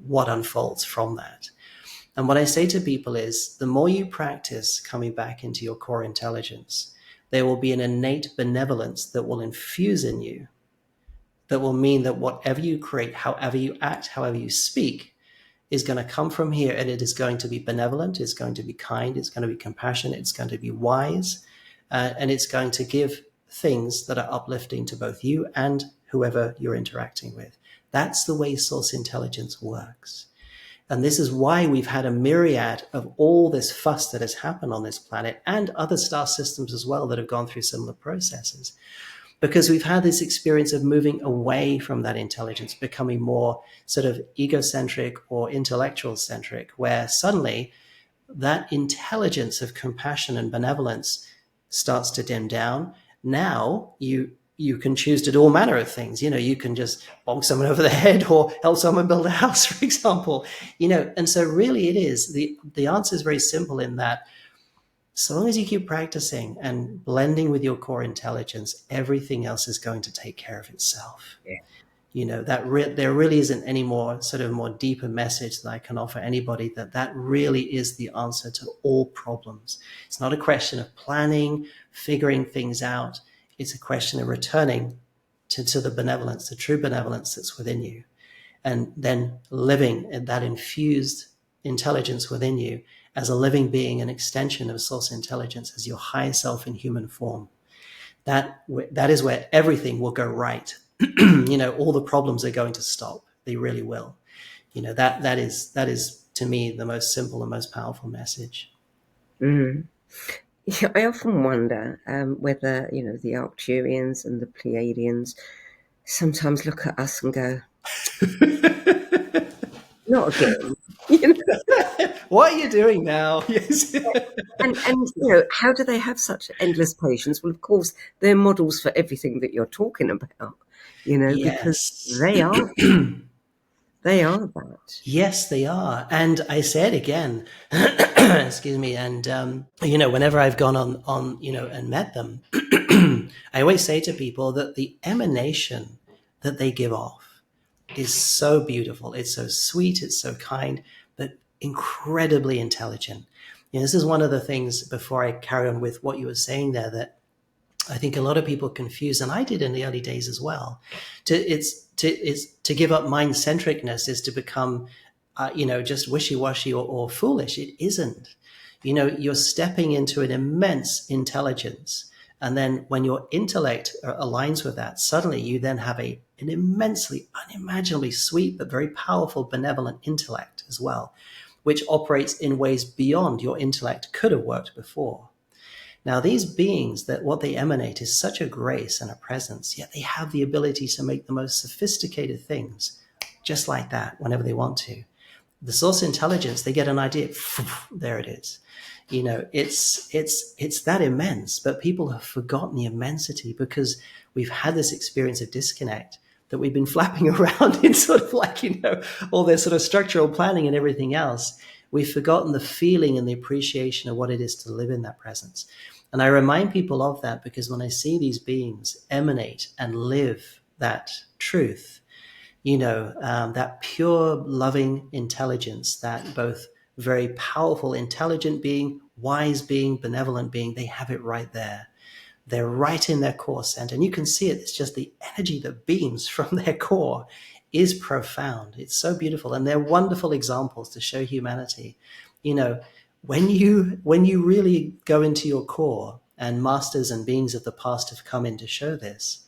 what unfolds from that. And what I say to people is the more you practice coming back into your core intelligence, there will be an innate benevolence that will infuse in you, that will mean that whatever you create, however you act, however you speak, is going to come from here, and it is going to be benevolent, it's going to be kind, it's going to be compassionate, it's going to be wise, and it's going to give things that are uplifting to both you and whoever you're interacting with. That's the way source intelligence works. And this is why we've had a myriad of all this fuss that has happened on this planet and other star systems as well that have gone through similar processes. Because we've had this experience of moving away from that intelligence, becoming more sort of egocentric or intellectual centric, where suddenly that intelligence of compassion and benevolence starts to dim down. Now you can choose to do all manner of things. You can just bonk someone over the head or help someone build a house, for example. And so really it is, the answer is very simple in that so long as you keep practicing and blending with your core intelligence, everything else is going to take care of itself. Yeah. There really isn't any more sort of more deeper message that I can offer anybody, that really is the answer to all problems. It's not a question of planning, figuring things out. It's a question of returning to the benevolence, the true benevolence that's within you, and then living in that infused intelligence within you as a living being, an extension of source intelligence, as your higher self in human form. That is where everything will go right. All the problems are going to stop. They really will. That is to me the most simple and most powerful message. Mm. Yeah, I often wonder whether the Arcturians and the Pleiadians sometimes look at us and go, "Not again." What are you doing now? Yes. And how do they have such endless patience? Well, of course, they're models for everything that you're talking about. Because Yes. they are that. Yes, they are. And I say it again, excuse me. And, whenever I've gone on, and met them, I always say to people that the emanation that they give off is so beautiful. It's so sweet. It's so kind, but incredibly intelligent. This is one of the things, before I carry on with what you were saying there, that I think a lot of people confuse, and I did in the early days as well. To give up mind-centricness is to become, just wishy-washy or foolish. It isn't. You're stepping into an immense intelligence. And then when your intellect aligns with that, suddenly you then have an immensely, unimaginably sweet, but very powerful, benevolent intellect as well, which operates in ways beyond your intellect could have worked before. Now, these beings, that what they emanate is such a grace and a presence, yet they have the ability to make the most sophisticated things just like that whenever they want to. The source intelligence, they get an idea, there it is. It's that immense, but people have forgotten the immensity because we've had this experience of disconnect that we've been flapping around in sort of like, all this sort of structural planning and everything else. We've forgotten the feeling and the appreciation of what it is to live in that presence. And I remind people of that because when I see these beings emanate and live that truth, that pure, loving intelligence, that both very powerful, intelligent being, wise being, benevolent being, they have it right there. They're right in their core center. And you can see it. It's just the energy that beams from their core is profound. It's so beautiful. And they're wonderful examples to show humanity. when you really go into your core, and masters and beings of the past have come in to show this,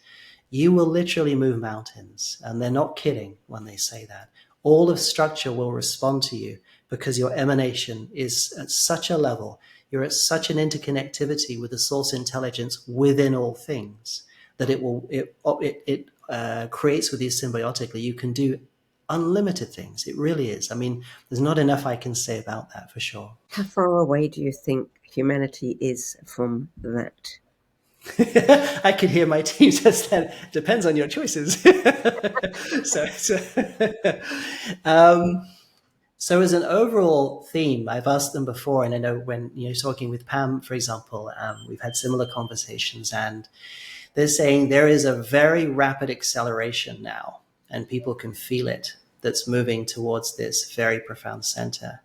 you will literally move mountains. And they're not kidding when they say that. All of structure will respond to you because your emanation is at such a level, you're at such an interconnectivity with the source intelligence within all things, that it creates with you symbiotically. You can do unlimited things. It really is. I mean, there's not enough I can say about that, for sure. How far away do you think humanity is from that? I could hear my team says that depends on your choices. So as an overall theme, I've asked them before, and I know when you're talking with Pam, for example, we've had similar conversations, and they're saying there is a very rapid acceleration now, and people can feel it, that's moving towards this very profound center.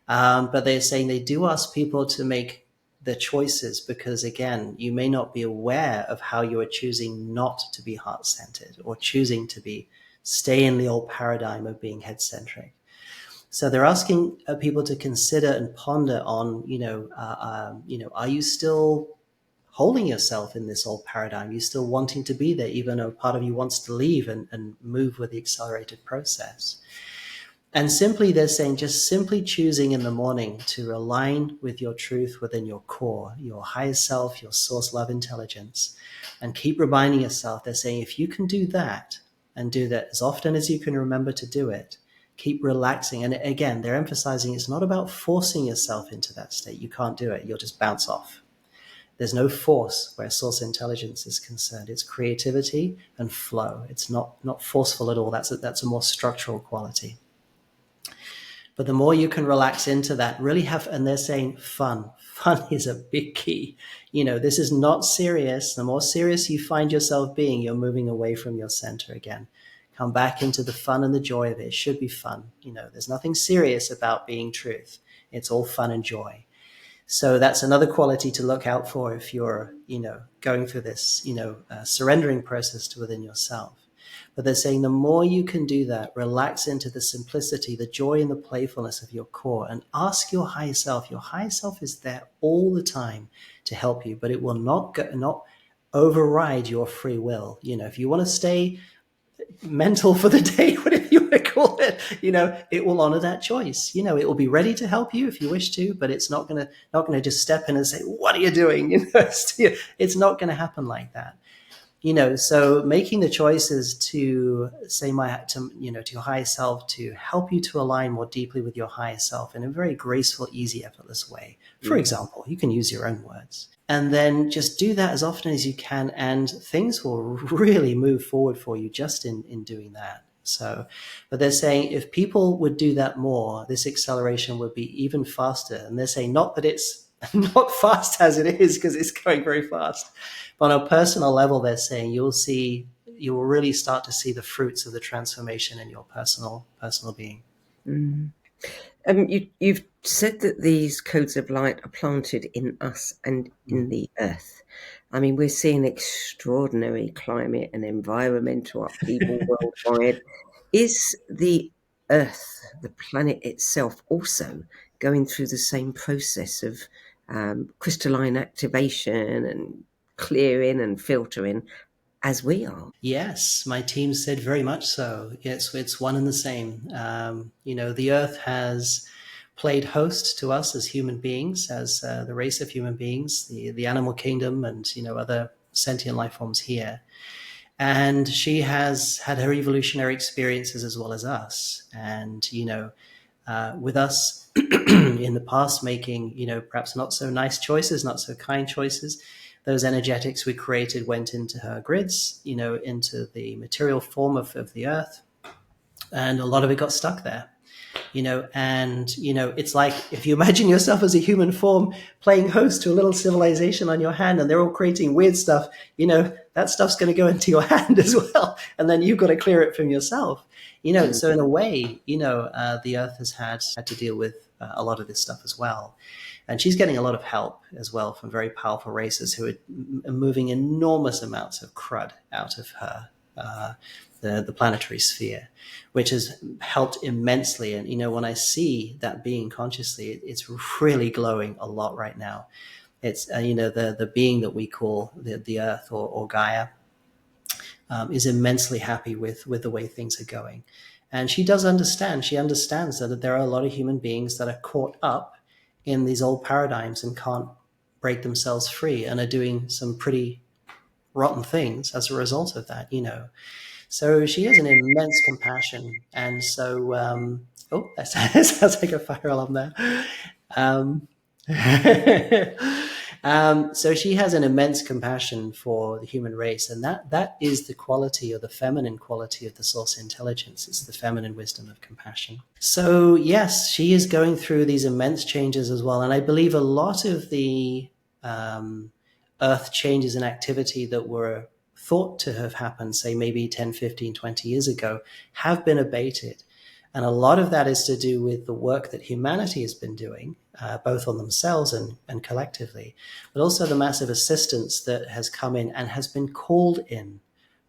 But they're saying they do ask people to make the choices because, again, you may not be aware of how you are choosing not to be heart-centered or choosing to stay in the old paradigm of being head-centric. So they're asking people to consider and ponder on, are you still holding yourself in this old paradigm? Are you still wanting to be there, even though part of you wants to leave and move with the accelerated process? And simply, they're saying just simply choosing in the morning to align with your truth within your core, your higher self, your source love intelligence, and keep reminding yourself, they're saying if you can do that and do that as often as you can remember to do it, keep relaxing. And again, they're emphasizing it's not about forcing yourself into that state. You can't do it. You'll just bounce off. There's no force where source intelligence is concerned. It's creativity and flow. It's not forceful at all. That's a more structural quality. But the more you can relax into that, really and they're saying fun. Fun is a big key. This is not serious. The more serious you find yourself being, you're moving away from your center again. Come back into the fun and the joy of it. It should be fun. There's nothing serious about being truth. It's all fun and joy. So that's another quality to look out for if you're, going through this, surrendering process to within yourself. But they're saying the more you can do that, relax into the simplicity, the joy and the playfulness of your core, and ask your higher self. Your higher self is there all the time to help you, but it will not override your free will. If you want to stay mental for the day, whatever you want to call it, it will honor that choice. It will be ready to help you if you wish to, but it's not going to just step in and say, what are you doing? It's not going to happen like that. So making the choices to say to your higher self to help you to align more deeply with your higher self in a very graceful, easy, effortless way. For example, you can use your own words. And then just do that as often as you can, and things will really move forward for you just in doing that. So, but they're saying if people would do that more, this acceleration would be even faster. And they're saying not that it's not fast as it is, because it's going very fast. But on a personal level, they're saying you will really start to see the fruits of the transformation in your personal being. Mm. You've said that these codes of light are planted in us and in the earth. I mean, we're seeing extraordinary climate and environmental upheaval worldwide. Is the earth, the planet itself, also going through the same process of crystalline activation and clearing and filtering as we are? Yes, my team said very much so. It's one and the same. The earth has played host to us as human beings, as the race of human beings, the animal kingdom, and other sentient life forms here. And she has had her evolutionary experiences as well as us. And with us in the past making perhaps not so nice choices, not so kind choices, those energetics we created went into her grids, into the material form of the earth. And a lot of it got stuck there, it's like if you imagine yourself as a human form playing host to a little civilization on your hand, and they're all creating weird stuff, that stuff's going to go into your hand as well. And then you've got to clear it from yourself, So in a way, the earth has had to deal with a lot of this stuff as well. And she's getting a lot of help as well from very powerful races who are moving enormous amounts of crud out of her the planetary sphere, which has helped immensely. And, when I see that being consciously, it's really glowing a lot right now. It's, the being that we call the Earth or Gaia is immensely happy with the way things are going. And she does understand. She understands that there are a lot of human beings that are caught up in these old paradigms and can't break themselves free and are doing some pretty rotten things as a result of that, So she has an immense compassion. And so, that sounds like a fire alarm there. So she has an immense compassion for the human race, and that is the quality, or the feminine quality, of the source intelligence. It's the feminine wisdom of compassion. So yes, she is going through these immense changes as well, and I believe a lot of the earth changes in activity that were thought to have happened, say maybe 10, 15, 20 years ago, have been abated. And a lot of that is to do with the work that humanity has been doing, both on themselves and collectively, but also the massive assistance that has come in and has been called in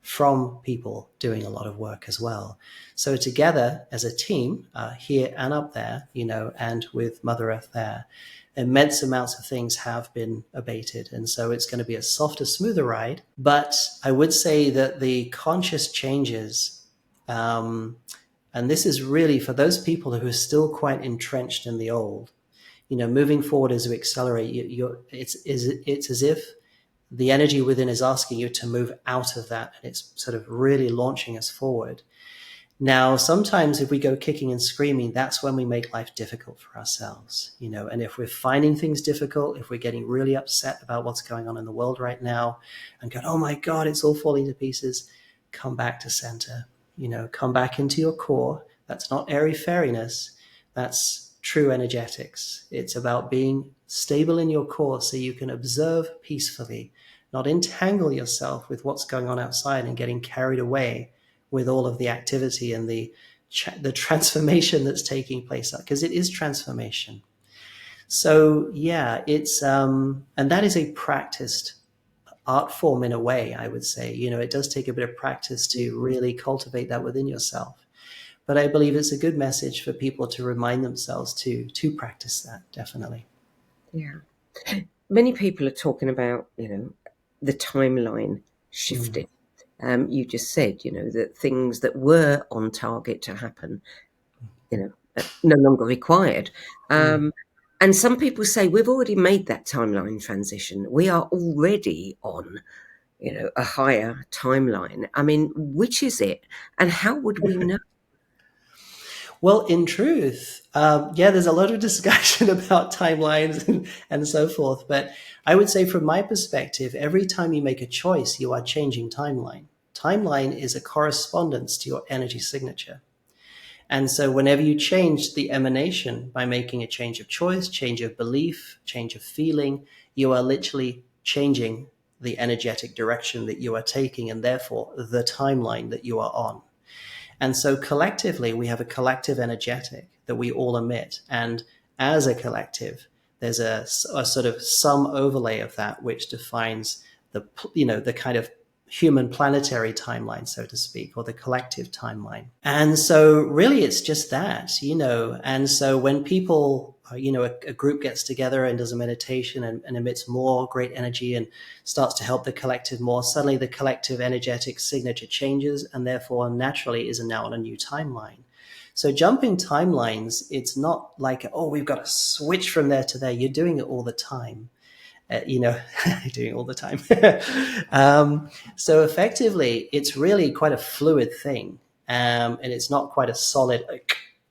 from people doing a lot of work as well. So together as a team, here and up there, and with Mother Earth there, immense amounts of things have been abated. And so it's going to be a softer, smoother ride. But I would say that the conscious changes, and this is really for those people who are still quite entrenched in the old, moving forward as we accelerate, it's as if the energy within is asking you to move out of that. And it's sort of really launching us forward. Now, sometimes if we go kicking and screaming, that's when we make life difficult for ourselves, and if we're finding things difficult, if we're getting really upset about what's going on in the world right now and go, oh my God, it's all falling to pieces, come back to center, come back into your core. That's not airy fairiness. That's true energetics. It's about being stable in your core so you can observe peacefully, not entangle yourself with what's going on outside and getting carried away with all of the activity and the transformation that's taking place, because it is transformation. So yeah, it's and that is a practiced art form in a way, I would say. It does take a bit of practice to really cultivate that within yourself. But I believe it's a good message for people to remind themselves to practice that, definitely. Yeah. Many people are talking about, the timeline shifting. You just said, that things that were on target to happen, no longer required. And some people say we've already made that timeline transition. We are already on, a higher timeline. I mean, which is it? And how would we know? Well, in truth, there's a lot of discussion about timelines and so forth. But I would say from my perspective, every time you make a choice, you are changing timeline. Timeline is a correspondence to your energy signature. And so whenever you change the emanation by making a change of choice, change of belief, change of feeling, you are literally changing the energetic direction that you are taking, and therefore the timeline that you are on. And so collectively, we have a collective energetic that we all emit. And as a collective, there's a sort of sum overlay of that, which defines the kind of human planetary timeline, so to speak, or the collective timeline. And so really it's just that, and so when people, a group gets together and does a meditation and emits more great energy and starts to help the collective more, suddenly the collective energetic signature changes and therefore naturally is now on a new timeline. So jumping timelines, it's not like, we've got to switch from there to there. You're doing it all the time. Doing all the time. So effectively, it's really quite a fluid thing. And it's not quite a solid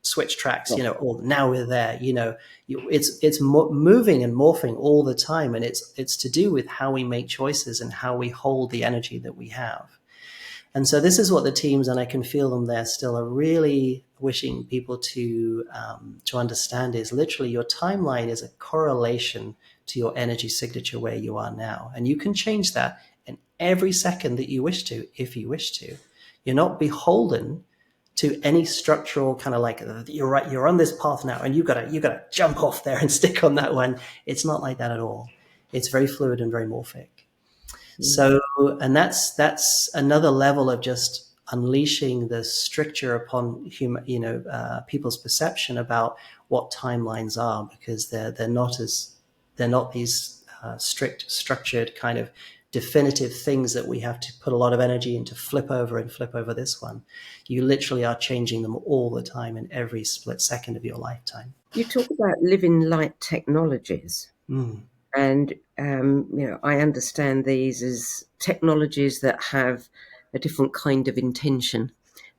switch tracks, now we're there, it's moving and morphing all the time. And it's to do with how we make choices and how we hold the energy that we have. And so this is what the teams, and I can feel them there still, are really wishing people to understand, is literally your timeline is a correlation to your energy signature where you are now. And you can change that in every second that you wish to, if you wish to. You're not beholden to any structural kind of like, you're right, you're on this path now and you gotta jump off there and stick on that one. It's not like that at all. It's very fluid and very morphic. So, and that's another level of just unleashing the stricture upon people's perception about what timelines are, because they're not these strict, structured kind of definitive things that we have to put a lot of energy into, flip over and flip over this one. You literally are changing them all the time in every split second of your lifetime. You talk about living light technologies. And, I understand these as technologies that have a different kind of intention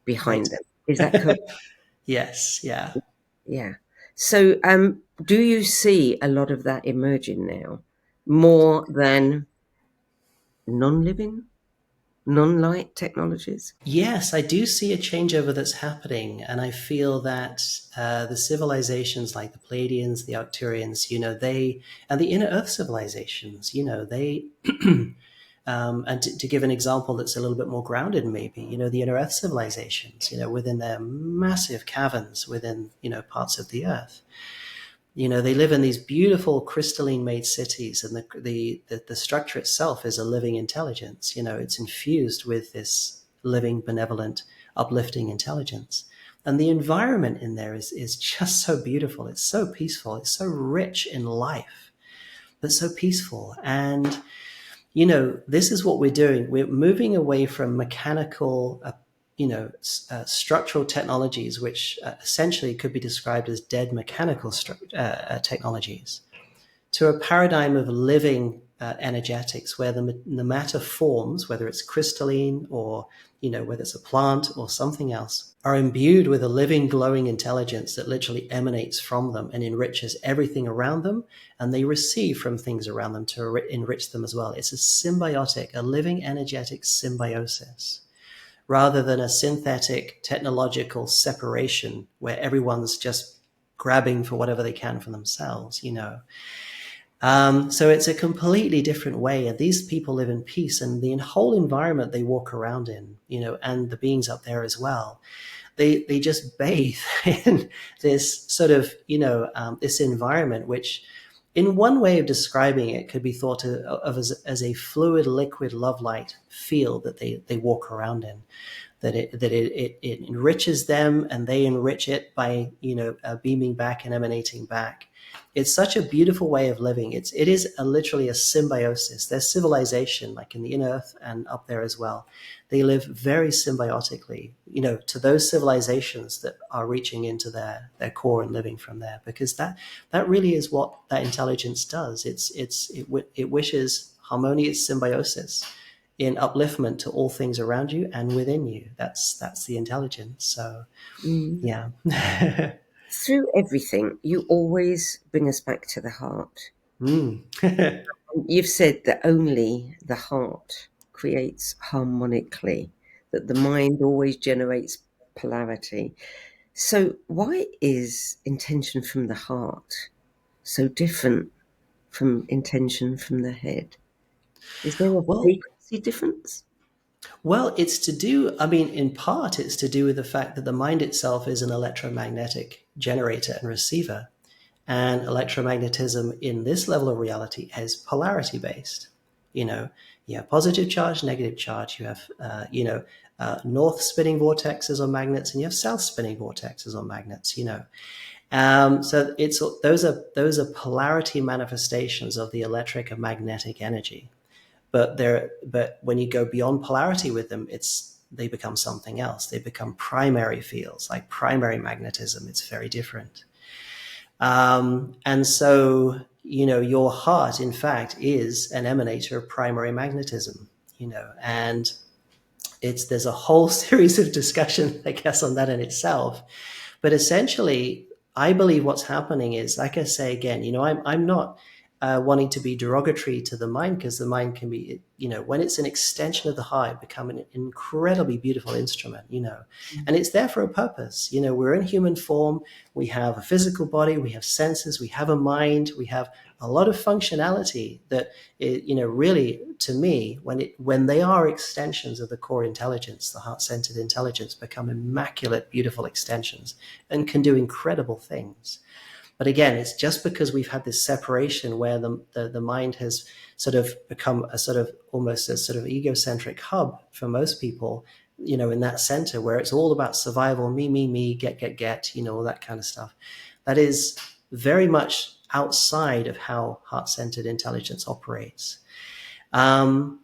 behind Right. them. Is that correct? Yes. Yeah. Yeah. So, do you see a lot of that emerging now, more than non-living, non-light technologies? Yes, I do see a changeover that's happening, and I feel that the civilizations like the Pleiadians, the Arcturians, and the inner Earth civilizations, they, and to give an example that's a little bit more grounded, maybe, the inner Earth civilizations, within their massive caverns within, parts of the Earth. They live in these beautiful crystalline made cities, and the structure itself is a living intelligence. It's infused with this living, benevolent, uplifting intelligence. And the environment in there is just so beautiful. It's so peaceful. It's so rich in life, but so peaceful. And, this is what we're doing. We're moving away from mechanical structural technologies, which essentially could be described as dead mechanical technologies, to a paradigm of living energetics, where the matter forms, whether it's crystalline or whether it's a plant or something else, are imbued with a living, glowing intelligence that literally emanates from them and enriches everything around them, and they receive from things around them to enrich them as well. It's a symbiotic, a living energetic symbiosis, rather than a synthetic technological separation where everyone's just grabbing for whatever they can for themselves, So it's a completely different way. And these people live in peace, and the whole environment they walk around in, and the beings up there as well, they just bathe in this sort of, this environment, which in one way of describing it could be thought of as a fluid, liquid, love light field that they walk around in, that it enriches them, and they enrich it by, beaming back and emanating back. It's such a beautiful way of living. It is literally a symbiosis. Their civilization, like in the inner Earth and up there as well, they live very symbiotically, to those civilizations that are reaching into their core and living from there, because that really is what that intelligence does. It wishes harmonious symbiosis in upliftment to all things around you and within you. That's the intelligence. So, yeah. Through everything, you always bring us back to the heart. You've said that only the heart creates harmonically, that the mind always generates polarity. So why is intention from the heart so different from intention from the head? Is there a Well, frequency difference? Well, in part, it's to do with the fact that the mind itself is an electromagnetic generator and receiver. And electromagnetism in this level of reality is polarity based. You have positive charge, negative charge. You have, north spinning vortexes on magnets, and you have south spinning vortexes on magnets, So those are polarity manifestations of the electric and magnetic energy. But when you go beyond polarity with them, they become something else. They become primary fields, like primary magnetism. It's very different. And so, your heart, in fact, is an emanator of primary magnetism, and there's a whole series of discussion, I guess, on that in itself. But essentially, I believe what's happening is, like I say again, I'm not wanting to be derogatory to the mind, because the mind can be, when it's an extension of the heart, become an incredibly beautiful instrument, and it's there for a purpose. We're in human form. We have a physical body, we have senses, we have a mind, we have a lot of functionality that, really, to me, when they are extensions of the core intelligence, the heart-centered intelligence, become immaculate, beautiful extensions and can do incredible things. But again, it's just because we've had this separation where the mind has sort of become a sort of almost a sort of egocentric hub for most people, in that center where it's all about survival, me, get, all that kind of stuff. That is very much outside of how heart-centered intelligence operates. And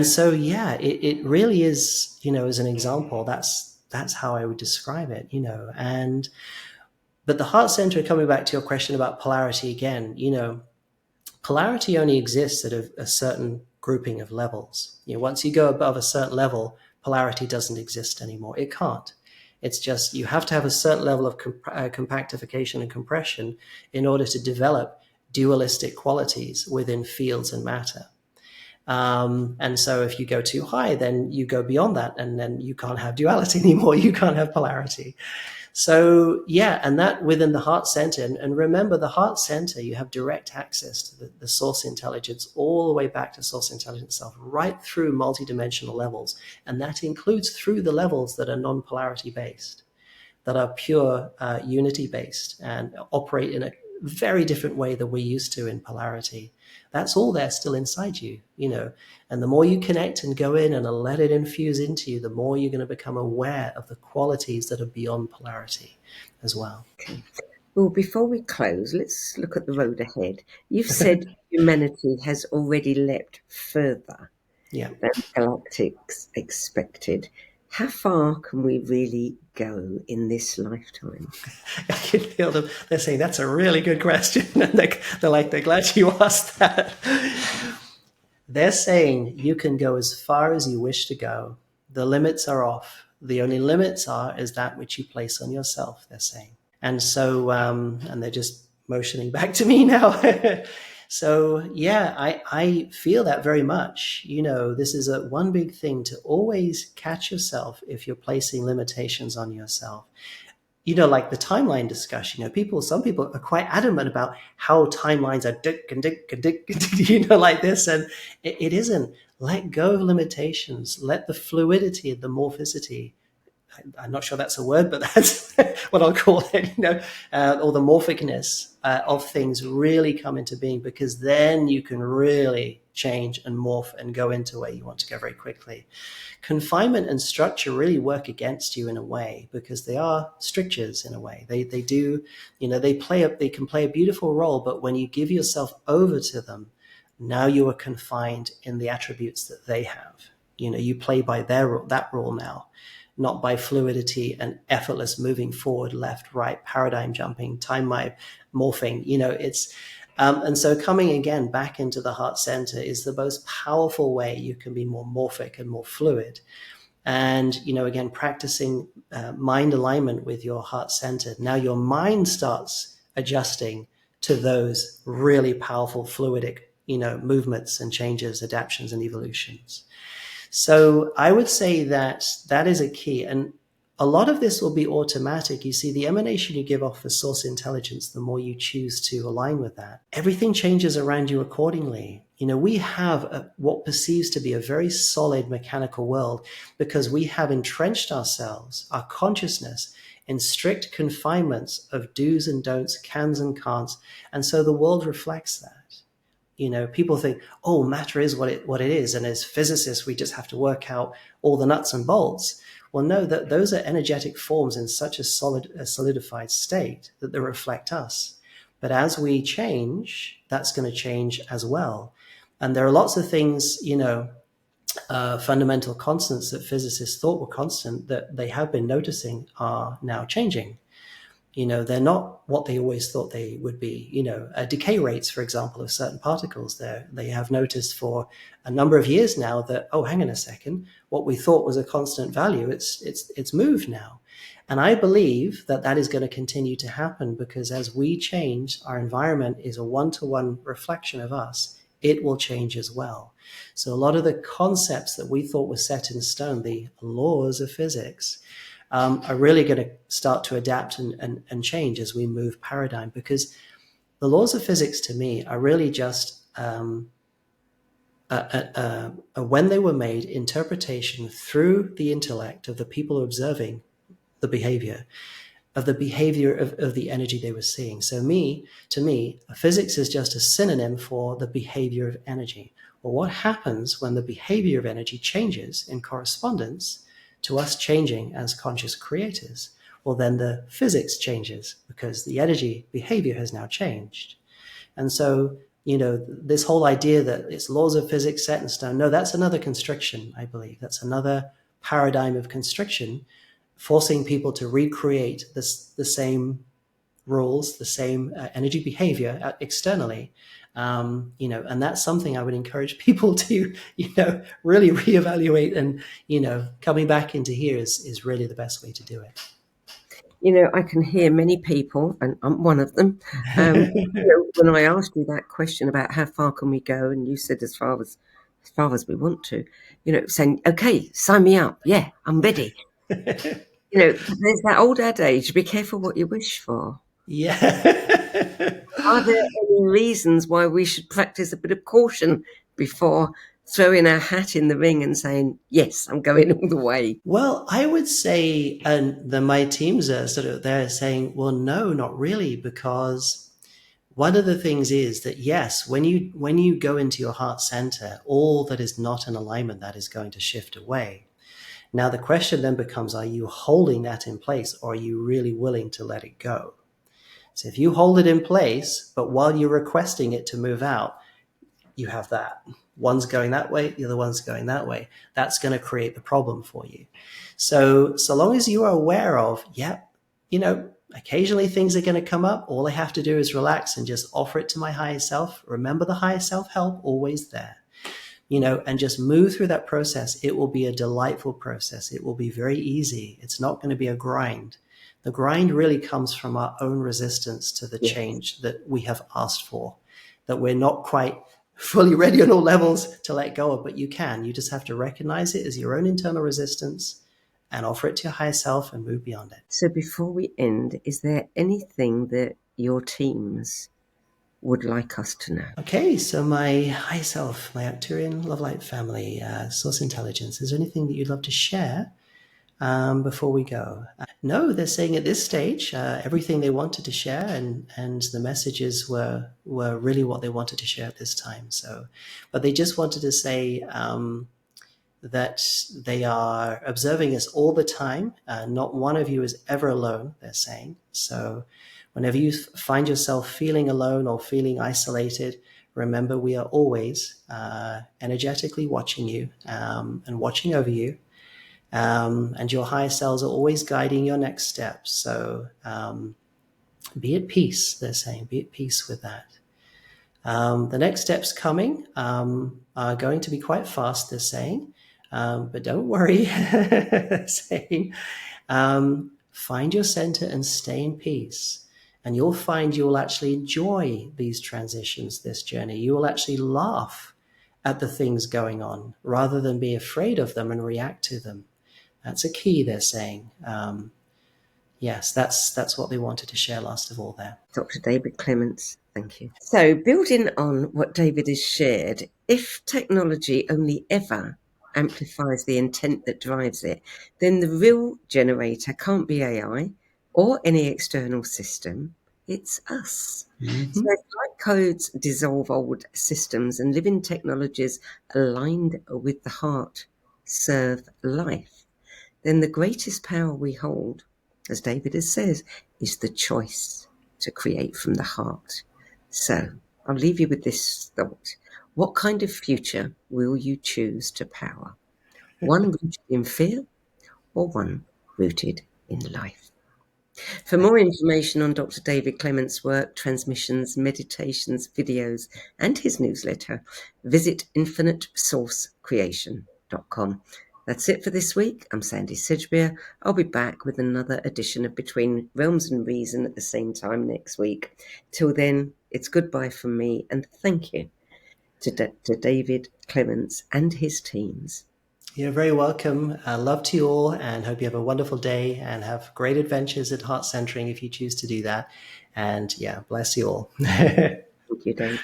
so, yeah, it really is, as an example, that's how I would describe it, but the heart center, coming back to your question about polarity again, polarity only exists at a certain grouping of levels. Once you go above a certain level, polarity doesn't exist anymore. It can't. It's just you have to have a certain level of compactification and compression in order to develop dualistic qualities within fields and matter. And so if you go too high, then you go beyond that, and then you can't have duality anymore. You can't have polarity. So, yeah, and that within the heart center. And remember, the heart center, you have direct access to the source intelligence all the way back to source intelligence itself, right through multidimensional levels. And that includes through the levels that are non-polarity based, that are pure unity based and operate in a very different way than we used to in polarity. That's all there still inside you, and the more you connect and go in and let it infuse into you, the more you're going to become aware of the qualities that are beyond polarity as well. Okay. Well, before we close, let's look at the road ahead. You've said humanity has already leapt further than Galactic's expected. How far can we really go in this lifetime? I can feel them. They're saying, that's a really good question. And they're glad you asked that. They're saying you can go as far as you wish to go. The limits are off. The only limits is that which you place on yourself, they're saying. And so, and they're just motioning back to me now. So, yeah, I feel that very much. This is one big thing, to always catch yourself if you're placing limitations on yourself. Like the timeline discussion, some people are quite adamant about how timelines are like this. And it isn't. Let go of limitations. Let the fluidity, the morphicity, I'm not sure that's a word, but that's what I'll call it, or the morphicness of things really come into being, because then you can really change and morph and go into where you want to go very quickly. Confinement and structure really work against you in a way, because they are strictures in a way. They do, they can play a beautiful role, but when you give yourself over to them, now you are confined in the attributes that they have. You play by that rule now, not by fluidity and effortless moving forward, left, right, paradigm jumping, time morphing. It's and so coming again back into the heart center is the most powerful way you can be more morphic and more fluid. And again, practicing mind alignment with your heart center. Now your mind starts adjusting to those really powerful fluidic movements and changes, adaptions and evolutions. So I would say that is a key. And a lot of this will be automatic. You see, the emanation you give off for source intelligence, the more you choose to align with that, everything changes around you accordingly. We have what perceives to be a very solid mechanical world, because we have entrenched ourselves, our consciousness, in strict confinements of do's and don'ts, cans and can'ts. And so the world reflects that. People think, oh, matter is what it is. And as physicists, we just have to work out all the nuts and bolts. Well, no, those are energetic forms in such a solidified state that they reflect us. But as we change, that's going to change as well. And there are lots of things, fundamental constants that physicists thought were constant that they have been noticing are now changing. They're not what they always thought they would be. Decay rates, for example, of certain particles, they have noticed for a number of years now that, oh, hang on a second, what we thought was a constant value, it's moved now. And I believe that is going to continue to happen, because as we change, our environment is a one-to-one reflection of us. It will change as well. So a lot of the concepts that we thought were set in stone, the laws of physics, are really going to start to adapt and change as we move paradigm, because the laws of physics to me are really just when they were made, interpretation through the intellect of the people observing the behavior. of the behavior of the energy they were seeing. So to me, physics is just a synonym for the behavior of energy. Well, what happens when the behavior of energy changes in correspondence to us changing as conscious creators? Well, then the physics changes because the energy behavior has now changed. And so, this whole idea that it's laws of physics set in stone, no, that's another constriction, I believe. That's another paradigm of constriction, forcing people to recreate the same rules, the same energy behavior externally. And that's something I would encourage people to, really reevaluate, and, coming back into here is really the best way to do it. I can hear many people, and I'm one of them, when I asked you that question about how far can we go, and you said as far as we want to, saying, okay, sign me up. Yeah, I'm ready. There's that old adage, be careful what you wish for. Yeah. Are there any reasons why we should practice a bit of caution before throwing our hat in the ring and saying, yes, I'm going all the way? Well, I would say, and my teams are sort of there saying, well, no, not really, because one of the things is that, yes, when you go into your heart center, all that is not in alignment, that is going to shift away. Now, the question then becomes, are you holding that in place, or are you really willing to let it go? So if you hold it in place, but while you're requesting it to move out, you have that. One's going that way, the other one's going that way. That's going to create the problem for you. So long as you are aware of, occasionally things are going to come up. All I have to do is relax and just offer it to my higher self. Remember the higher self help, always there. And just move through that process. It will be a delightful process. It will be very easy. It's not going to be a grind. The grind really comes from our own resistance to the change that we have asked for, that we're not quite fully ready on all levels to let go of, but you just have to recognize it as your own internal resistance and offer it to your higher self and move beyond it. So before we end, is there anything that your teams would like us to know? Okay, so my high self, my Arcturian love light family, source intelligence, is there anything that you'd love to share before we go? No, they're saying at this stage, everything they wanted to share, and the messages were really what they wanted to share at this time. So, but they just wanted to say that they are observing us all the time. Not one of you is ever alone, they're saying. So whenever you find yourself feeling alone or feeling isolated, remember we are always energetically watching you and watching over you. And your higher selves are always guiding your next steps. So be at peace, they're saying. Be at peace with that. The next steps coming are going to be quite fast, they're saying. But don't worry, they're saying. Find your center and stay in peace. And you'll find you'll actually enjoy these transitions, this journey. You will actually laugh at the things going on rather than be afraid of them and react to them. That's a key, they're saying. Yes, that's what they wanted to share last of all there. Dr. David Clements, thank you. So building on what David has shared, if technology only ever amplifies the intent that drives it, then the real generator can't be AI or any external system. It's us. Mm-hmm. So if light codes dissolve old systems and living technologies aligned with the heart serve life, then the greatest power we hold, as David has said, is the choice to create from the heart. So I'll leave you with this thought. What kind of future will you choose to power? One rooted in fear or one rooted in life? For more information on Dr. David Clements' work, transmissions, meditations, videos, and his newsletter, visit infinitesourcecreation.com. That's it for this week. I'm Sandie Sedgbeer. I'll be back with another edition of Between Realms and Reason at the same time next week. Till then, it's goodbye from me, and thank you to David Clements and his teams. You're very welcome. Love to you all, and hope you have a wonderful day and have great adventures at Heart Centering if you choose to do that. And bless you all. Thank you, David.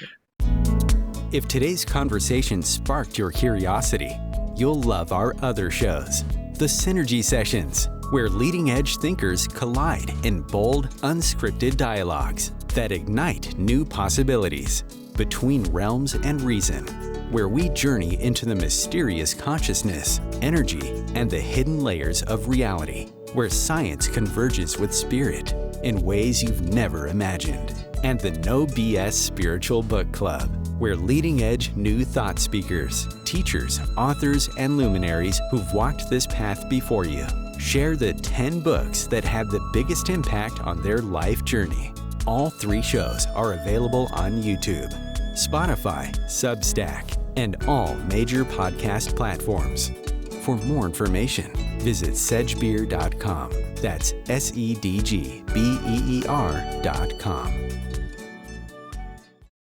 If today's conversation sparked your curiosity, you'll love our other shows, the Synergy Sessions, where leading-edge thinkers collide in bold, unscripted dialogues that ignite new possibilities. Between Realms and Reason, where we journey into the mysterious consciousness, energy, and the hidden layers of reality, where science converges with spirit in ways you've never imagined. And the No BS Spiritual Book Club, where leading-edge new thought speakers, teachers, authors, and luminaries who've walked this path before you share the 10 books that had the biggest impact on their life journey. All 3 shows are available on YouTube, Spotify, Substack, and all major podcast platforms. For more information, visit sedgbeer.com. That's SEDGBEER.com.